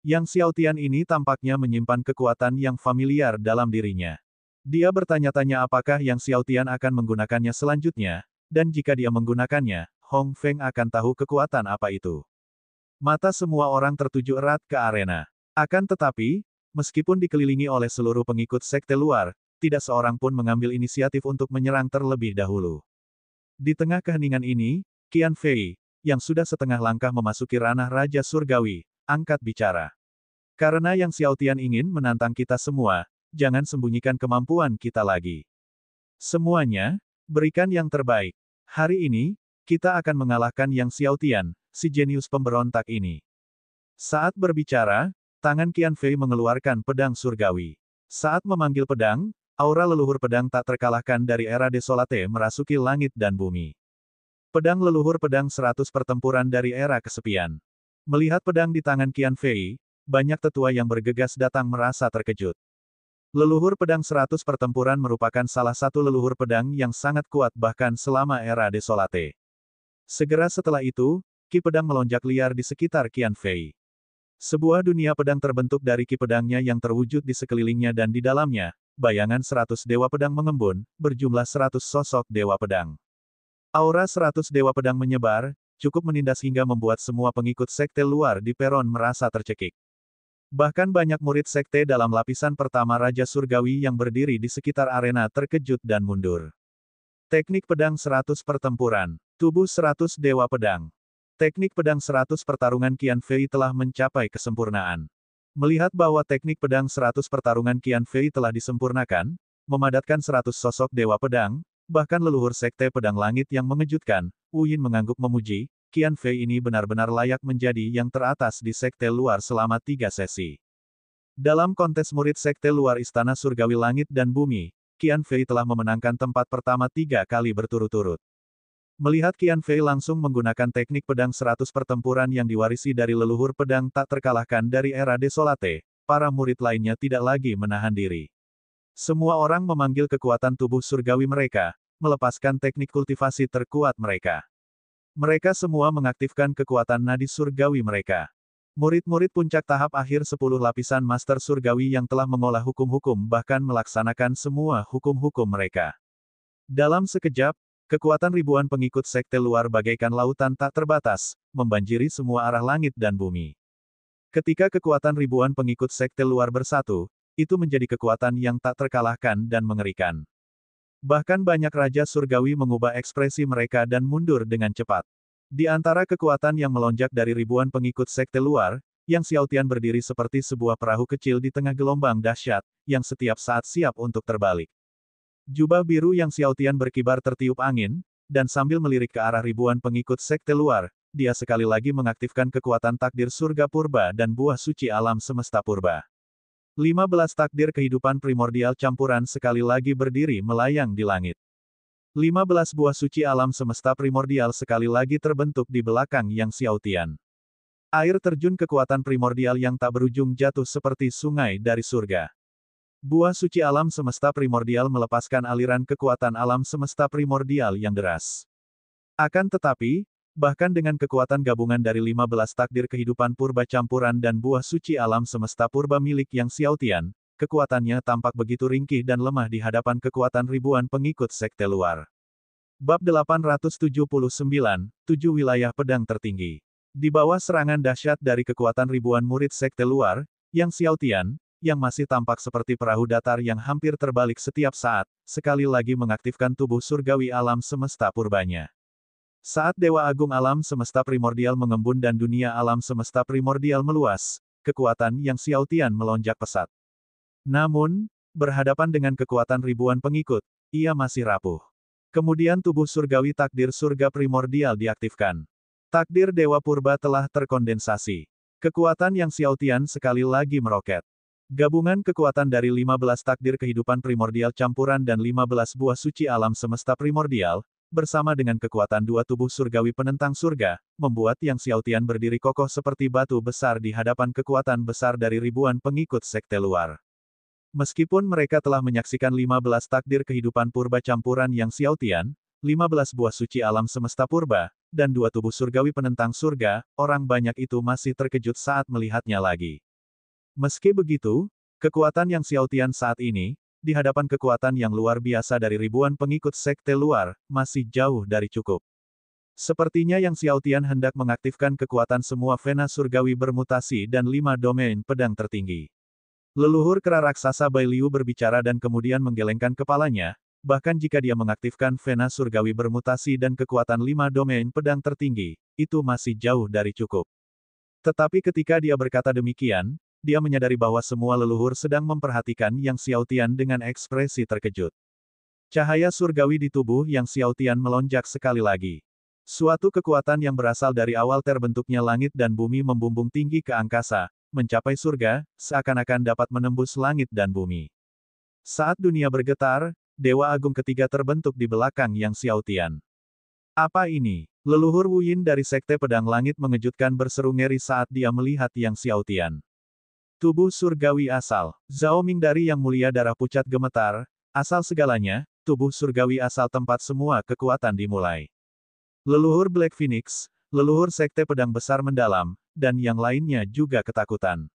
Yang Xiaotian ini tampaknya menyimpan kekuatan yang familiar dalam dirinya. Dia bertanya-tanya apakah Yang Xiaotian akan menggunakannya selanjutnya, dan jika dia menggunakannya, Hong Feng akan tahu kekuatan apa itu. Mata semua orang tertuju erat ke arena. Akan tetapi, meskipun dikelilingi oleh seluruh pengikut sekte luar, tidak seorang pun mengambil inisiatif untuk menyerang terlebih dahulu. Di tengah keheningan ini, Qian Fei, yang sudah setengah langkah memasuki ranah Raja Surgawi, angkat bicara. Karena Yang Xiaotian ingin menantang kita semua, jangan sembunyikan kemampuan kita lagi. Semuanya, berikan yang terbaik. Hari ini, kita akan mengalahkan Yang Xiaotian, si jenius pemberontak ini. Saat berbicara, tangan Qian Fei mengeluarkan pedang surgawi. Saat memanggil pedang, aura leluhur pedang tak terkalahkan dari era desolate merasuki langit dan bumi. Pedang leluhur pedang 100 pertempuran dari era kesepian. Melihat pedang di tangan Qian Fei, banyak tetua yang bergegas datang merasa terkejut. Leluhur pedang 100 pertempuran merupakan salah satu leluhur pedang yang sangat kuat bahkan selama era desolate. Segera setelah itu, ki pedang melonjak liar di sekitar Qian Fei. Sebuah dunia pedang terbentuk dari ki pedangnya yang terwujud di sekelilingnya dan di dalamnya, bayangan 100 dewa pedang mengembun, berjumlah 100 sosok dewa pedang. Aura 100 dewa pedang menyebar, cukup menindas hingga membuat semua pengikut sekte luar di peron merasa tercekik. Bahkan banyak murid sekte dalam lapisan pertama Raja Surgawi yang berdiri di sekitar arena terkejut dan mundur. Teknik pedang 100 pertempuran. Tubuh 100 dewa pedang. Teknik pedang 100 pertarungan Qian Fei telah mencapai kesempurnaan. Melihat bahwa teknik pedang 100 pertarungan Qian Fei telah disempurnakan, memadatkan 100 sosok dewa pedang, bahkan leluhur sekte pedang langit yang mengejutkan, Wu Yin mengangguk memuji, Qian Fei ini benar-benar layak menjadi yang teratas di sekte luar selama 3 sesi. Dalam kontes murid sekte luar Istana Surgawi Langit dan Bumi, Qian Fei telah memenangkan tempat pertama 3 kali berturut-turut. Melihat Qian Fei langsung menggunakan teknik pedang 100 pertempuran yang diwarisi dari leluhur pedang tak terkalahkan dari era desolate, para murid lainnya tidak lagi menahan diri. Semua orang memanggil kekuatan tubuh surgawi mereka, melepaskan teknik kultivasi terkuat mereka. Mereka semua mengaktifkan kekuatan nadi surgawi mereka. Murid-murid puncak tahap akhir 10 lapisan master surgawi yang telah mengolah hukum-hukum bahkan melaksanakan semua hukum-hukum mereka. Dalam sekejap, kekuatan ribuan pengikut sekte luar bagaikan lautan tak terbatas, membanjiri semua arah langit dan bumi. Ketika kekuatan ribuan pengikut sekte luar bersatu, itu menjadi kekuatan yang tak terkalahkan dan mengerikan. Bahkan banyak raja surgawi mengubah ekspresi mereka dan mundur dengan cepat. Di antara kekuatan yang melonjak dari ribuan pengikut sekte luar, Yang Xiaotian berdiri seperti sebuah perahu kecil di tengah gelombang dahsyat, yang setiap saat siap untuk terbalik. Jubah biru Yang Xiaotian berkibar tertiup angin, dan sambil melirik ke arah ribuan pengikut sekte luar, dia sekali lagi mengaktifkan kekuatan takdir surga purba dan buah suci alam semesta purba. 15 takdir kehidupan primordial campuran sekali lagi berdiri melayang di langit. 15 buah suci alam semesta primordial sekali lagi terbentuk di belakang Yang Xiaotian. Air terjun kekuatan primordial yang tak berujung jatuh seperti sungai dari surga. Buah suci alam semesta primordial melepaskan aliran kekuatan alam semesta primordial yang deras. Akan tetapi, bahkan dengan kekuatan gabungan dari 15 takdir kehidupan purba campuran dan buah suci alam semesta purba milik Yang Xiaotian, kekuatannya tampak begitu ringkih dan lemah di hadapan kekuatan ribuan pengikut sekte luar. Bab 879, 7 Wilayah Pedang Tertinggi. Di bawah serangan dahsyat dari kekuatan ribuan murid sekte luar, Yang Xiaotian, yang masih tampak seperti perahu datar yang hampir terbalik setiap saat, sekali lagi mengaktifkan tubuh surgawi alam semesta purbanya. Saat Dewa Agung alam semesta primordial mengembun dan dunia alam semesta primordial meluas, kekuatan Yang Xiaotian melonjak pesat. Namun, berhadapan dengan kekuatan ribuan pengikut, ia masih rapuh. Kemudian tubuh surgawi takdir surga primordial diaktifkan. Takdir Dewa Purba telah terkondensasi. Kekuatan Yang Xiaotian sekali lagi meroket. Gabungan kekuatan dari 15 takdir kehidupan primordial campuran dan 15 buah suci alam semesta primordial, bersama dengan kekuatan dua tubuh surgawi penentang surga, membuat Yang Xiaotian berdiri kokoh seperti batu besar di hadapan kekuatan besar dari ribuan pengikut sekte luar. Meskipun mereka telah menyaksikan 15 takdir kehidupan purba campuran Yang Xiaotian, 15 buah suci alam semesta purba, dan dua tubuh surgawi penentang surga, orang banyak itu masih terkejut saat melihatnya lagi. Meski begitu, kekuatan Yang Xiaotian saat ini, di hadapan kekuatan yang luar biasa dari ribuan pengikut sekte luar, masih jauh dari cukup. Sepertinya Yang Xiaotian hendak mengaktifkan kekuatan semua vena surgawi bermutasi dan 5 domain pedang tertinggi. Leluhur kera raksasa Bai Liu berbicara dan kemudian menggelengkan kepalanya, bahkan jika dia mengaktifkan vena surgawi bermutasi dan kekuatan 5 domain pedang tertinggi, itu masih jauh dari cukup. Tetapi ketika dia berkata demikian, dia menyadari bahwa semua leluhur sedang memperhatikan Yang Xiaotian dengan ekspresi terkejut. Cahaya surgawi di tubuh Yang Xiaotian melonjak sekali lagi. Suatu kekuatan yang berasal dari awal terbentuknya langit dan bumi membumbung tinggi ke angkasa, mencapai surga, seakan-akan dapat menembus langit dan bumi. Saat dunia bergetar, Dewa Agung ketiga terbentuk di belakang Yang Xiaotian. Apa ini? Leluhur Wu Yin dari Sekte Pedang Langit mengejutkan berseru ngeri saat dia melihat Yang Xiaotian. Tubuh surgawi asal. Zhao Ming dari Yang Mulia darah pucat gemetar, asal segalanya, tubuh surgawi asal tempat semua kekuatan dimulai. Leluhur Black Phoenix, leluhur Sekte Pedang Besar Mendalam, dan yang lainnya juga ketakutan.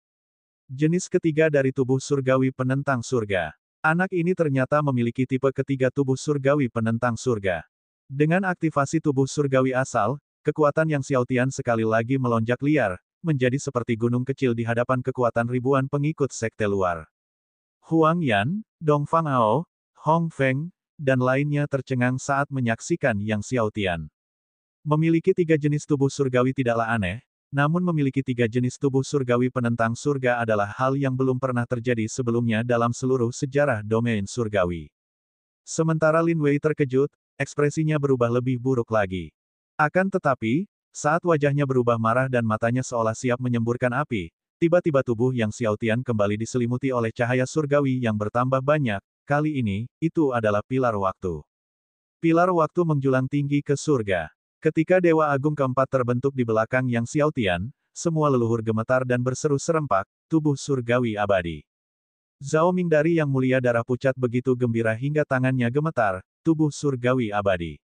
Jenis ketiga dari tubuh surgawi penentang surga. Anak ini ternyata memiliki tipe ketiga tubuh surgawi penentang surga. Dengan aktivasi tubuh surgawi asal, kekuatan Yang Xiaotian sekali lagi melonjak liar, menjadi seperti gunung kecil di hadapan kekuatan ribuan pengikut sekte luar. Huang Yan, Dongfang Ao, Hong Feng, dan lainnya tercengang saat menyaksikan Yang Xiaotian. Memiliki tiga jenis tubuh surgawi tidaklah aneh, namun memiliki tiga jenis tubuh surgawi penentang surga adalah hal yang belum pernah terjadi sebelumnya dalam seluruh sejarah domain surgawi. Sementara Lin Wei terkejut, ekspresinya berubah lebih buruk lagi. Akan tetapi, saat wajahnya berubah marah dan matanya seolah siap menyemburkan api, tiba-tiba tubuh Yang Xiaotian kembali diselimuti oleh cahaya surgawi yang bertambah banyak, kali ini, itu adalah pilar waktu. Pilar waktu menjulang tinggi ke surga. Ketika Dewa Agung keempat terbentuk di belakang Yang Xiaotian, semua leluhur gemetar dan berseru serempak, tubuh surgawi abadi. Zhao Ming dari Yang Mulia darah pucat begitu gembira hingga tangannya gemetar, tubuh surgawi abadi.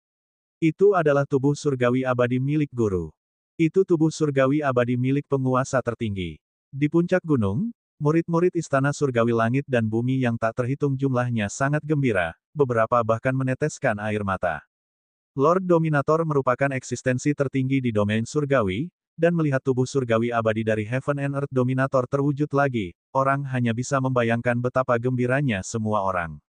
Itu adalah tubuh surgawi abadi milik guru. Itu tubuh surgawi abadi milik penguasa tertinggi. Di puncak gunung, murid-murid istana surgawi langit dan bumi yang tak terhitung jumlahnya sangat gembira, beberapa bahkan meneteskan air mata. Lord Dominator merupakan eksistensi tertinggi di domain surgawi, dan melihat tubuh surgawi abadi dari Heaven and Earth Dominator terwujud lagi, orang hanya bisa membayangkan betapa gembiranya semua orang.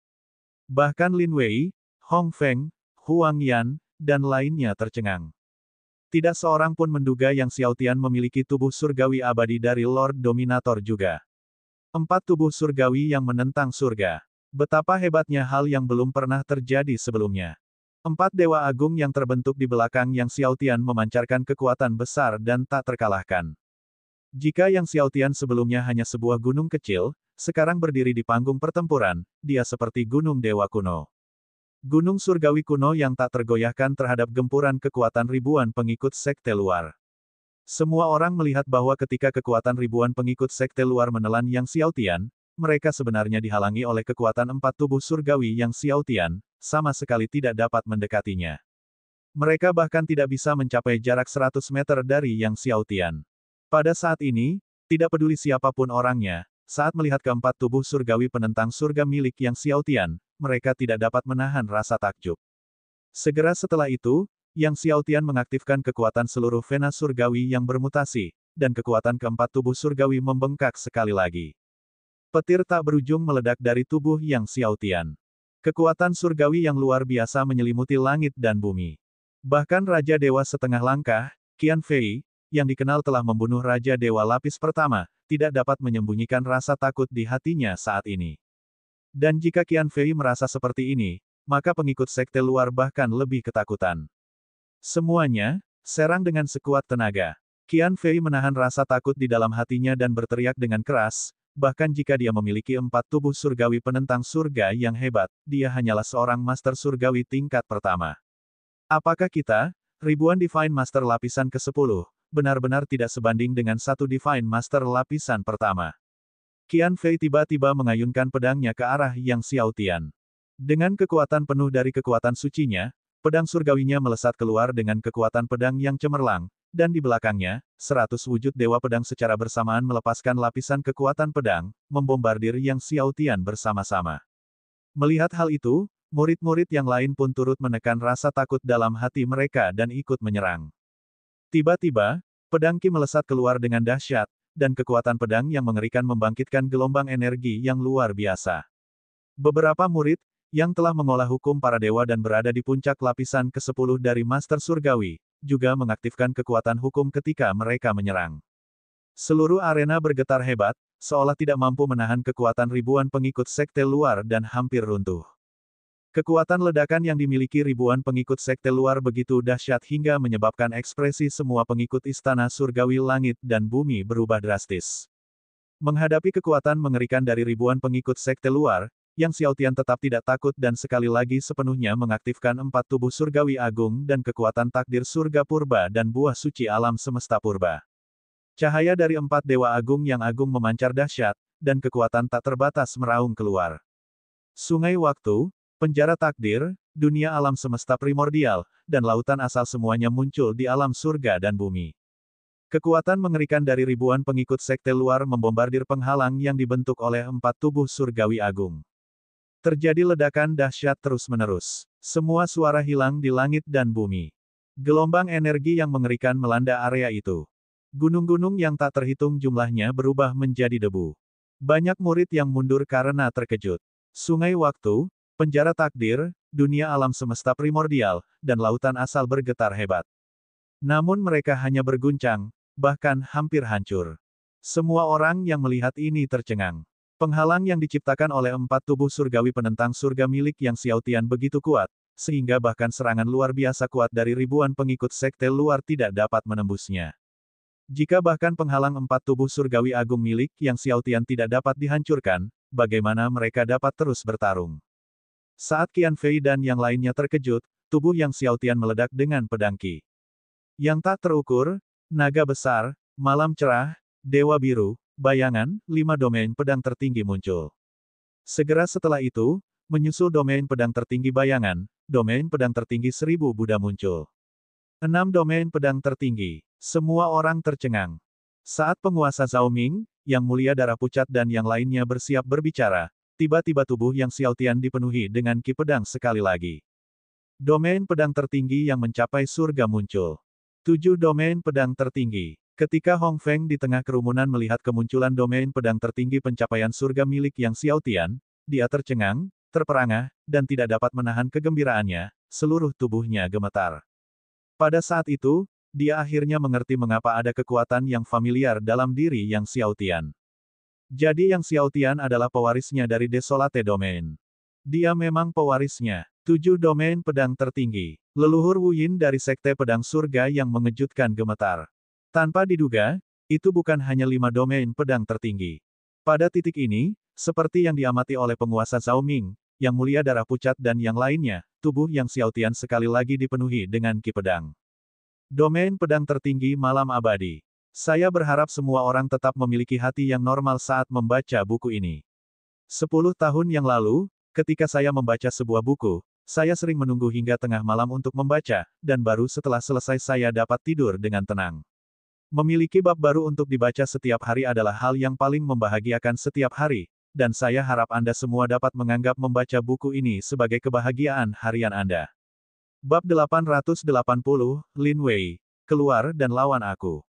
Bahkan Lin Wei, Hong Feng, Huang Yan, dan lainnya tercengang. Tidak seorang pun menduga Yang Xiaotian memiliki tubuh surgawi abadi dari Lord Dominator juga. 4 tubuh surgawi yang menentang surga. Betapa hebatnya hal yang belum pernah terjadi sebelumnya. 4 Dewa Agung yang terbentuk di belakang Yang Xiaotian memancarkan kekuatan besar dan tak terkalahkan. Jika Yang Xiaotian sebelumnya hanya sebuah gunung kecil, sekarang berdiri di panggung pertempuran, dia seperti gunung dewa kuno. Gunung surgawi kuno yang tak tergoyahkan terhadap gempuran kekuatan ribuan pengikut sekte luar. Semua orang melihat bahwa ketika kekuatan ribuan pengikut sekte luar menelan Yang Xiaotian, mereka sebenarnya dihalangi oleh kekuatan 4 tubuh surgawi Yang Xiaotian, sama sekali tidak dapat mendekatinya. Mereka bahkan tidak bisa mencapai jarak 100 meter dari Yang Xiaotian. Pada saat ini, tidak peduli siapapun orangnya, saat melihat keempat tubuh surgawi penentang surga milik Yang Xiaotian, mereka tidak dapat menahan rasa takjub. Segera setelah itu, Yang Xiaotian mengaktifkan kekuatan seluruh vena surgawi yang bermutasi, dan kekuatan keempat tubuh surgawi membengkak sekali lagi. Petir tak berujung meledak dari tubuh Yang Xiaotian. Kekuatan surgawi yang luar biasa menyelimuti langit dan bumi. Bahkan Raja Dewa setengah langkah, Qian Fei, yang dikenal telah membunuh Raja Dewa lapis pertama, tidak dapat menyembunyikan rasa takut di hatinya saat ini. Dan jika Qian Fei merasa seperti ini, maka pengikut sekte luar bahkan lebih ketakutan. Semuanya, serang dengan sekuat tenaga. Qian Fei menahan rasa takut di dalam hatinya dan berteriak dengan keras, bahkan jika dia memiliki 4 tubuh surgawi penentang surga yang hebat, dia hanyalah seorang master surgawi tingkat pertama. Apakah kita, ribuan Divine Master lapisan ke-10, benar-benar tidak sebanding dengan satu Divine Master lapisan pertama? Qian Fei tiba-tiba mengayunkan pedangnya ke arah Yang Xiaotian. Dengan kekuatan penuh dari kekuatan sucinya, pedang surgawinya melesat keluar dengan kekuatan pedang yang cemerlang, dan di belakangnya, 100 wujud dewa pedang secara bersamaan melepaskan lapisan kekuatan pedang, membombardir Yang Xiaotian bersama-sama. Melihat hal itu, murid-murid yang lain pun turut menekan rasa takut dalam hati mereka dan ikut menyerang. Tiba-tiba, pedang Qi melesat keluar dengan dahsyat, dan kekuatan pedang yang mengerikan membangkitkan gelombang energi yang luar biasa. Beberapa murid, yang telah mengolah hukum para dewa dan berada di puncak lapisan ke-10 dari Master Surgawi, juga mengaktifkan kekuatan hukum ketika mereka menyerang. Seluruh arena bergetar hebat, seolah tidak mampu menahan kekuatan ribuan pengikut sekte luar dan hampir runtuh. Kekuatan ledakan yang dimiliki ribuan pengikut sekte luar begitu dahsyat hingga menyebabkan ekspresi semua pengikut istana surgawi langit dan bumi berubah drastis. Menghadapi kekuatan mengerikan dari ribuan pengikut sekte luar, Yang Xiaotian tetap tidak takut dan sekali lagi sepenuhnya mengaktifkan 4 tubuh surgawi agung dan kekuatan takdir surga purba dan buah suci alam semesta purba. Cahaya dari 4 dewa agung yang agung memancar dahsyat, dan kekuatan tak terbatas meraung keluar. Sungai waktu, penjara takdir, dunia alam semesta primordial, dan lautan asal semuanya muncul di alam surga dan bumi. Kekuatan mengerikan dari ribuan pengikut sekte luar membombardir penghalang yang dibentuk oleh 4 tubuh surgawi agung. Terjadi ledakan dahsyat terus-menerus. Semua suara hilang di langit dan bumi. Gelombang energi yang mengerikan melanda area itu. Gunung-gunung yang tak terhitung jumlahnya berubah menjadi debu. Banyak murid yang mundur karena terkejut. Sungai waktu, penjara takdir, dunia alam semesta primordial, dan lautan asal bergetar hebat. Namun mereka hanya berguncang, bahkan hampir hancur. Semua orang yang melihat ini tercengang. Penghalang yang diciptakan oleh 4 tubuh surgawi penentang surga milik Yang Xiaotian begitu kuat, sehingga bahkan serangan luar biasa kuat dari ribuan pengikut sekte luar tidak dapat menembusnya. Jika bahkan penghalang 4 tubuh surgawi agung milik Yang Xiaotian tidak dapat dihancurkan, bagaimana mereka dapat terus bertarung? Saat Qian Fei dan yang lainnya terkejut, tubuh Yang Xiaotian meledak dengan pedang Qi. Yang tak terukur, naga besar, malam cerah, dewa biru, bayangan, 5 domain pedang tertinggi muncul. Segera setelah itu, menyusul domain pedang tertinggi bayangan, domain pedang tertinggi 1000 Buddha muncul. 6 domain pedang tertinggi. Semua orang tercengang. Saat penguasa Zhao Ming, Yang Mulia Darah Pucat dan yang lainnya bersiap berbicara, tiba-tiba tubuh Yang Xiaotian dipenuhi dengan Qi pedang sekali lagi. Domain pedang tertinggi yang mencapai surga muncul. 7 domain pedang tertinggi. Ketika Hong Feng di tengah kerumunan melihat kemunculan domain pedang tertinggi pencapaian surga milik Yang Xiaotian, dia tercengang, terperangah, dan tidak dapat menahan kegembiraannya, seluruh tubuhnya gemetar. Pada saat itu, dia akhirnya mengerti mengapa ada kekuatan yang familiar dalam diri Yang Xiaotian. Jadi Yang Xiaotian adalah pewarisnya dari Desolate Domain. Dia memang pewarisnya. 7 domain pedang tertinggi. Leluhur Wu Yin dari Sekte Pedang Surga yang mengejutkan gemetar. Tanpa diduga, itu bukan hanya 5 domain pedang tertinggi. Pada titik ini, seperti yang diamati oleh penguasa Zhao Ming, Yang Mulia Darah Pucat dan yang lainnya, tubuh Yang Xiaotian sekali lagi dipenuhi dengan ki pedang. Domain pedang tertinggi malam abadi. Saya berharap semua orang tetap memiliki hati yang normal saat membaca buku ini. 10 tahun yang lalu, ketika saya membaca sebuah buku, saya sering menunggu hingga tengah malam untuk membaca, dan baru setelah selesai saya dapat tidur dengan tenang. Memiliki bab baru untuk dibaca setiap hari adalah hal yang paling membahagiakan setiap hari, dan saya harap Anda semua dapat menganggap membaca buku ini sebagai kebahagiaan harian Anda. Bab 880, Lin Wei, keluar dan lawan aku.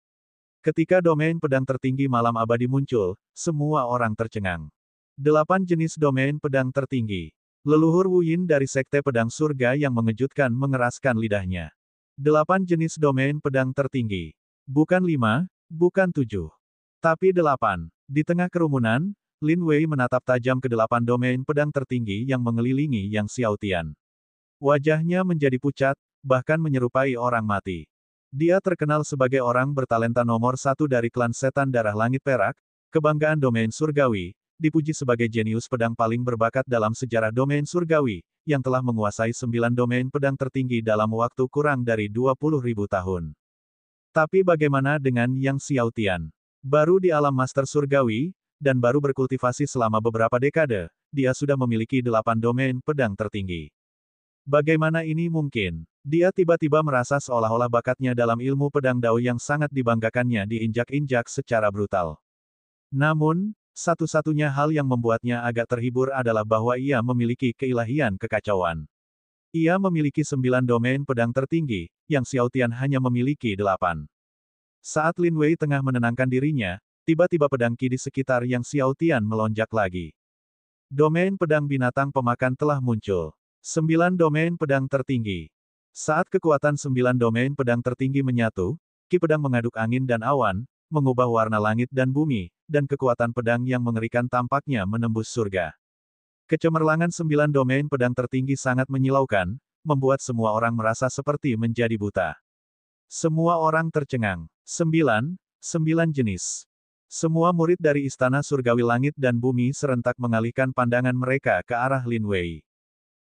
Ketika domain pedang tertinggi malam abadi muncul, semua orang tercengang. 8 jenis domain pedang tertinggi. Leluhur Wu Yin dari Sekte Pedang Surga yang mengejutkan mengeraskan lidahnya. 8 jenis domain pedang tertinggi. Bukan 5, bukan 7. Tapi 8. Di tengah kerumunan, Lin Wei menatap tajam ke 8 domain pedang tertinggi yang mengelilingi Yang Xiaotian. Wajahnya menjadi pucat, bahkan menyerupai orang mati. Dia terkenal sebagai orang bertalenta nomor 1 dari klan setan darah langit perak, kebanggaan domain surgawi, dipuji sebagai jenius pedang paling berbakat dalam sejarah domain surgawi, yang telah menguasai 9 domain pedang tertinggi dalam waktu kurang dari 20.000 tahun. Tapi bagaimana dengan Yang Xiaotian? Baru di alam master surgawi, dan baru berkultivasi selama beberapa dekade, dia sudah memiliki 8 domain pedang tertinggi. Bagaimana ini mungkin? Dia tiba-tiba merasa seolah-olah bakatnya dalam ilmu pedang Dao yang sangat dibanggakannya diinjak-injak secara brutal. Namun, satu-satunya hal yang membuatnya agak terhibur adalah bahwa ia memiliki keilahian kekacauan. Ia memiliki 9 domain pedang tertinggi, Yang Xiaotian hanya memiliki 8. Saat Lin Wei tengah menenangkan dirinya, tiba-tiba pedang ki di sekitar Yang Xiaotian melonjak lagi. Domain pedang binatang pemakan telah muncul. 9 domain pedang tertinggi. Saat kekuatan 9 domain pedang tertinggi menyatu, ki pedang mengaduk angin dan awan, mengubah warna langit dan bumi, dan kekuatan pedang yang mengerikan tampaknya menembus surga. Kecemerlangan 9 domain pedang tertinggi sangat menyilaukan, membuat semua orang merasa seperti menjadi buta. Semua orang tercengang. 9 jenis. Semua murid dari Istana Surgawi Langit dan Bumi serentak mengalihkan pandangan mereka ke arah Lin Wei.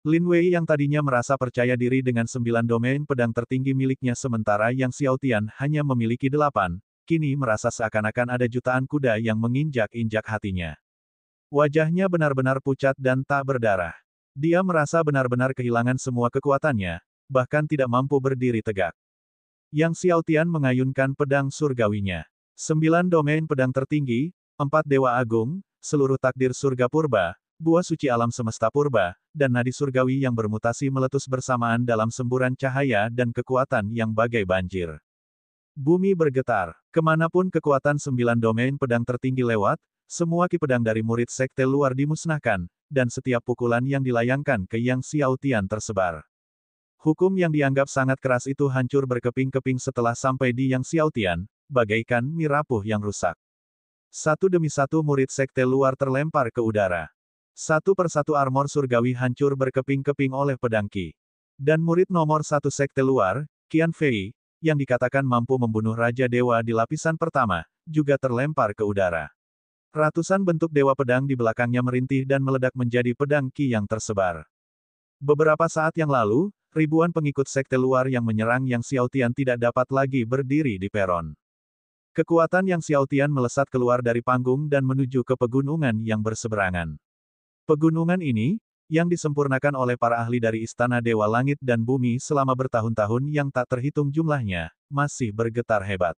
Lin Wei yang tadinya merasa percaya diri dengan 9 domain pedang tertinggi miliknya sementara Yang Xiaotian hanya memiliki 8, kini merasa seakan-akan ada jutaan kuda yang menginjak-injak hatinya. Wajahnya benar-benar pucat dan tak berdarah. Dia merasa benar-benar kehilangan semua kekuatannya, bahkan tidak mampu berdiri tegak. Yang Xiaotian mengayunkan pedang surgawinya. 9 domain pedang tertinggi, 4 dewa agung, seluruh takdir surga purba, buah suci alam semesta purba, dan nadi surgawi yang bermutasi meletus bersamaan dalam semburan cahaya dan kekuatan yang bagai banjir. Bumi bergetar. Kemanapun kekuatan 9 domain pedang tertinggi lewat, semua ki pedang dari murid sekte luar dimusnahkan, dan setiap pukulan yang dilayangkan ke Yang Xiaotian tersebar. Hukum yang dianggap sangat keras itu hancur berkeping-keping setelah sampai di Yang Xiaotian, bagaikan mie rapuh yang rusak. Satu demi satu murid sekte luar terlempar ke udara. Satu persatu armor surgawi hancur berkeping-keping oleh pedang ki. Dan murid nomor 1 sekte luar, Qian Fei, yang dikatakan mampu membunuh Raja Dewa di lapisan pertama, juga terlempar ke udara. Ratusan bentuk dewa pedang di belakangnya merintih dan meledak menjadi pedang ki yang tersebar. Beberapa saat yang lalu, ribuan pengikut sekte luar yang menyerang Yang Xiaotian tidak dapat lagi berdiri di peron. Kekuatan Yang Xiaotian melesat keluar dari panggung dan menuju ke pegunungan yang berseberangan. Pegunungan ini, yang disempurnakan oleh para ahli dari Istana Dewa Langit dan Bumi selama bertahun-tahun yang tak terhitung jumlahnya, masih bergetar hebat.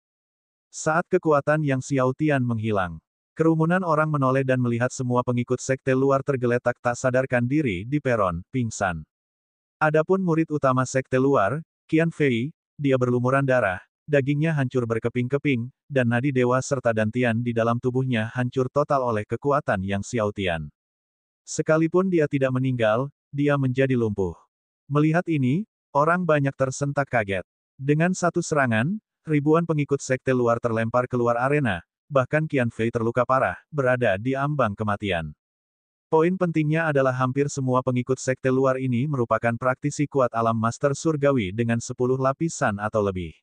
Saat kekuatan Yang Xiaotian menghilang, kerumunan orang menoleh dan melihat semua pengikut sekte luar tergeletak tak sadarkan diri di peron, pingsan. Adapun murid utama sekte luar, Qian Fei, dia berlumuran darah, dagingnya hancur berkeping-keping, dan nadi dewa serta dantian di dalam tubuhnya hancur total oleh kekuatan Yang Xiaotian. Sekalipun dia tidak meninggal, dia menjadi lumpuh. Melihat ini, orang banyak tersentak kaget. Dengan satu serangan, ribuan pengikut sekte luar terlempar keluar arena, bahkan Qian Fei terluka parah, berada di ambang kematian. Poin pentingnya adalah hampir semua pengikut sekte luar ini merupakan praktisi kuat alam master surgawi dengan 10 lapisan atau lebih.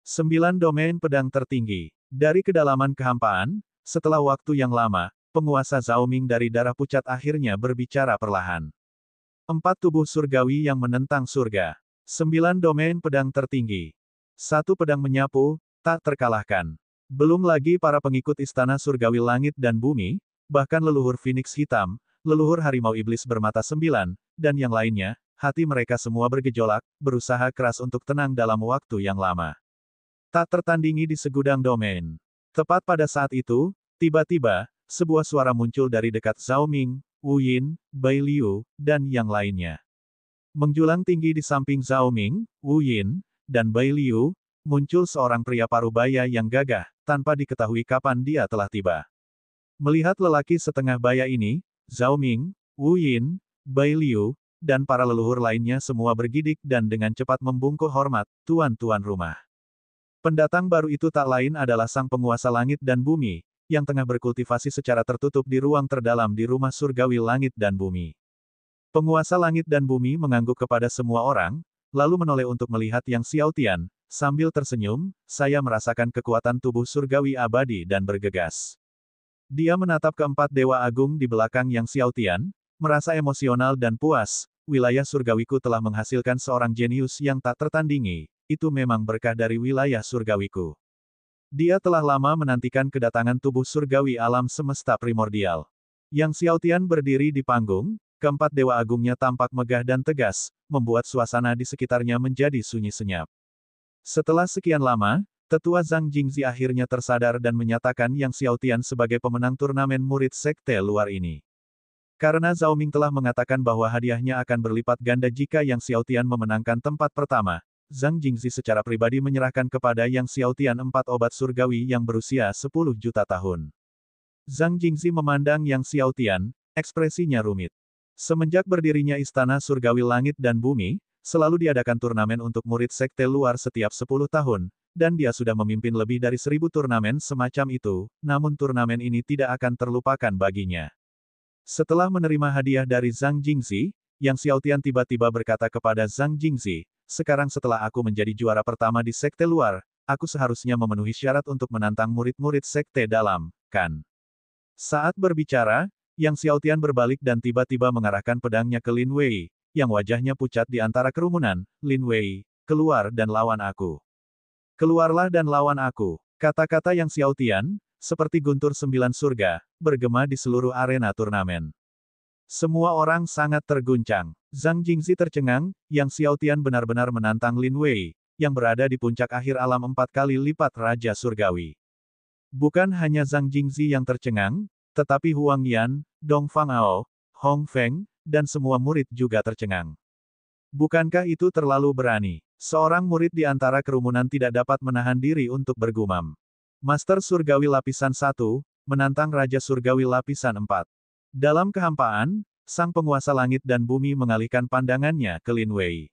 9 domain pedang tertinggi. Dari kedalaman kehampaan, setelah waktu yang lama, penguasa Zhao Ming dari darah pucat akhirnya berbicara perlahan. 4 tubuh surgawi yang menentang surga. 9 domain pedang tertinggi. 1 pedang menyapu, tak terkalahkan. Belum lagi para pengikut istana surgawi langit dan bumi, bahkan leluhur Phoenix hitam, leluhur harimau iblis bermata 9, dan yang lainnya, hati mereka semua bergejolak, berusaha keras untuk tenang dalam waktu yang lama. Tak tertandingi di segudang domain. Tepat pada saat itu, tiba-tiba, sebuah suara muncul dari dekat Zhao Ming, Wu Yin, Bai Liu, dan yang lainnya. Menjulang tinggi di samping Zhao Ming, Wu Yin, dan Bai Liu, muncul seorang pria parubaya yang gagah, tanpa diketahui kapan dia telah tiba. Melihat lelaki setengah baya ini, Zhao Ming, Wu Yin, Bai Liu, dan para leluhur lainnya semua bergidik dan dengan cepat membungkuk hormat, tuan-tuan rumah. Pendatang baru itu tak lain adalah sang penguasa langit dan bumi, yang tengah berkultivasi secara tertutup di ruang terdalam di rumah surgawi langit dan bumi. Penguasa langit dan bumi mengangguk kepada semua orang, lalu menoleh untuk melihat Yang Xiaotian, sambil tersenyum, saya merasakan kekuatan tubuh surgawi abadi dan bergegas. Dia menatap keempat dewa agung di belakang Yang Xiaotian, merasa emosional dan puas, wilayah surgawiku telah menghasilkan seorang jenius yang tak tertandingi. Itu memang berkah dari wilayah surgawiku. Dia telah lama menantikan kedatangan tubuh surgawi alam semesta primordial. Yang Xiaotian berdiri di panggung, keempat dewa agungnya tampak megah dan tegas, membuat suasana di sekitarnya menjadi sunyi senyap. Setelah sekian lama, tetua Zhang Jingzi akhirnya tersadar dan menyatakan Yang Xiaotian sebagai pemenang turnamen murid sekte luar ini. Karena Zhao Ming telah mengatakan bahwa hadiahnya akan berlipat ganda jika Yang Xiaotian memenangkan tempat pertama, Zhang Jingzi secara pribadi menyerahkan kepada Yang Xiaotian 4 obat surgawi yang berusia 10 juta tahun. Zhang Jingzi memandang Yang Xiaotian, ekspresinya rumit. Semenjak berdirinya Istana Surgawi Langit dan Bumi, selalu diadakan turnamen untuk murid sekte luar setiap 10 tahun, dan dia sudah memimpin lebih dari 1000 turnamen semacam itu, namun turnamen ini tidak akan terlupakan baginya. Setelah menerima hadiah dari Zhang Jingzi, Yang Xiaotian tiba-tiba berkata kepada Zhang Jingzi, sekarang setelah aku menjadi juara pertama di sekte luar, aku seharusnya memenuhi syarat untuk menantang murid-murid sekte dalam, kan? Saat berbicara, Yang Xiaotian berbalik dan tiba-tiba mengarahkan pedangnya ke Lin Wei, yang wajahnya pucat di antara kerumunan. Lin Wei, keluar dan lawan aku. Keluarlah dan lawan aku. Kata-kata Yang Xiaotian, seperti guntur 9 surga, bergema di seluruh arena turnamen. Semua orang sangat terguncang. Zhang Jingzi tercengang, Yang Xiaotian benar-benar menantang Lin Wei, yang berada di puncak akhir alam 4 kali lipat Raja Surgawi. Bukan hanya Zhang Jingzi yang tercengang, tetapi Huang Yan, Dong Fangao, Hong Feng, dan semua murid juga tercengang. Bukankah itu terlalu berani? Seorang murid di antara kerumunan tidak dapat menahan diri untuk bergumam. Master Surgawi Lapisan 1, menantang Raja Surgawi Lapisan 4. Dalam kehampaan, sang penguasa langit dan bumi mengalihkan pandangannya ke Lin Wei.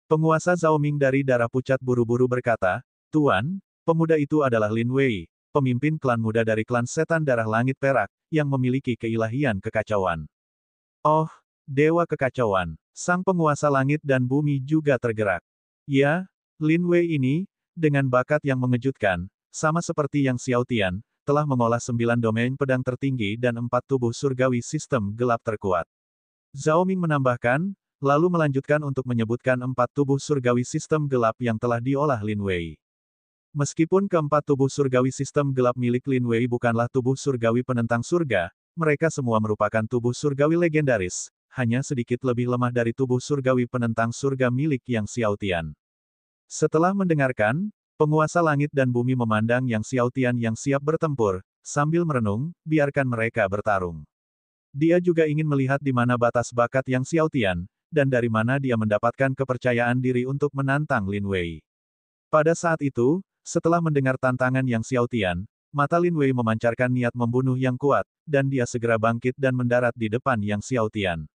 Penguasa Zhao Ming dari darah pucat buru-buru berkata, Tuan, pemuda itu adalah Lin Wei, pemimpin klan muda dari klan setan darah langit perak, yang memiliki keilahian kekacauan. Oh, dewa kekacauan. Sang penguasa langit dan bumi juga tergerak. Ya, Lin Wei ini, dengan bakat yang mengejutkan, sama seperti Yang Xiaotian, telah mengolah 9 domain pedang tertinggi dan 4 tubuh surgawi sistem gelap terkuat. Zhao Ming menambahkan, lalu melanjutkan untuk menyebutkan 4 tubuh surgawi sistem gelap yang telah diolah Lin Wei. Meskipun keempat tubuh surgawi sistem gelap milik Lin Wei bukanlah tubuh surgawi penentang surga, mereka semua merupakan tubuh surgawi legendaris, hanya sedikit lebih lemah dari tubuh surgawi penentang surga milik Yang Xiaotian. Setelah mendengarkan, penguasa langit dan bumi memandang Yang Xiaotian yang siap bertempur, sambil merenung, biarkan mereka bertarung. Dia juga ingin melihat di mana batas bakat Yang Xiaotian, dan dari mana dia mendapatkan kepercayaan diri untuk menantang Lin Wei. Pada saat itu, setelah mendengar tantangan Yang Xiaotian, mata Lin Wei memancarkan niat membunuh yang kuat, dan dia segera bangkit dan mendarat di depan Yang Xiaotian.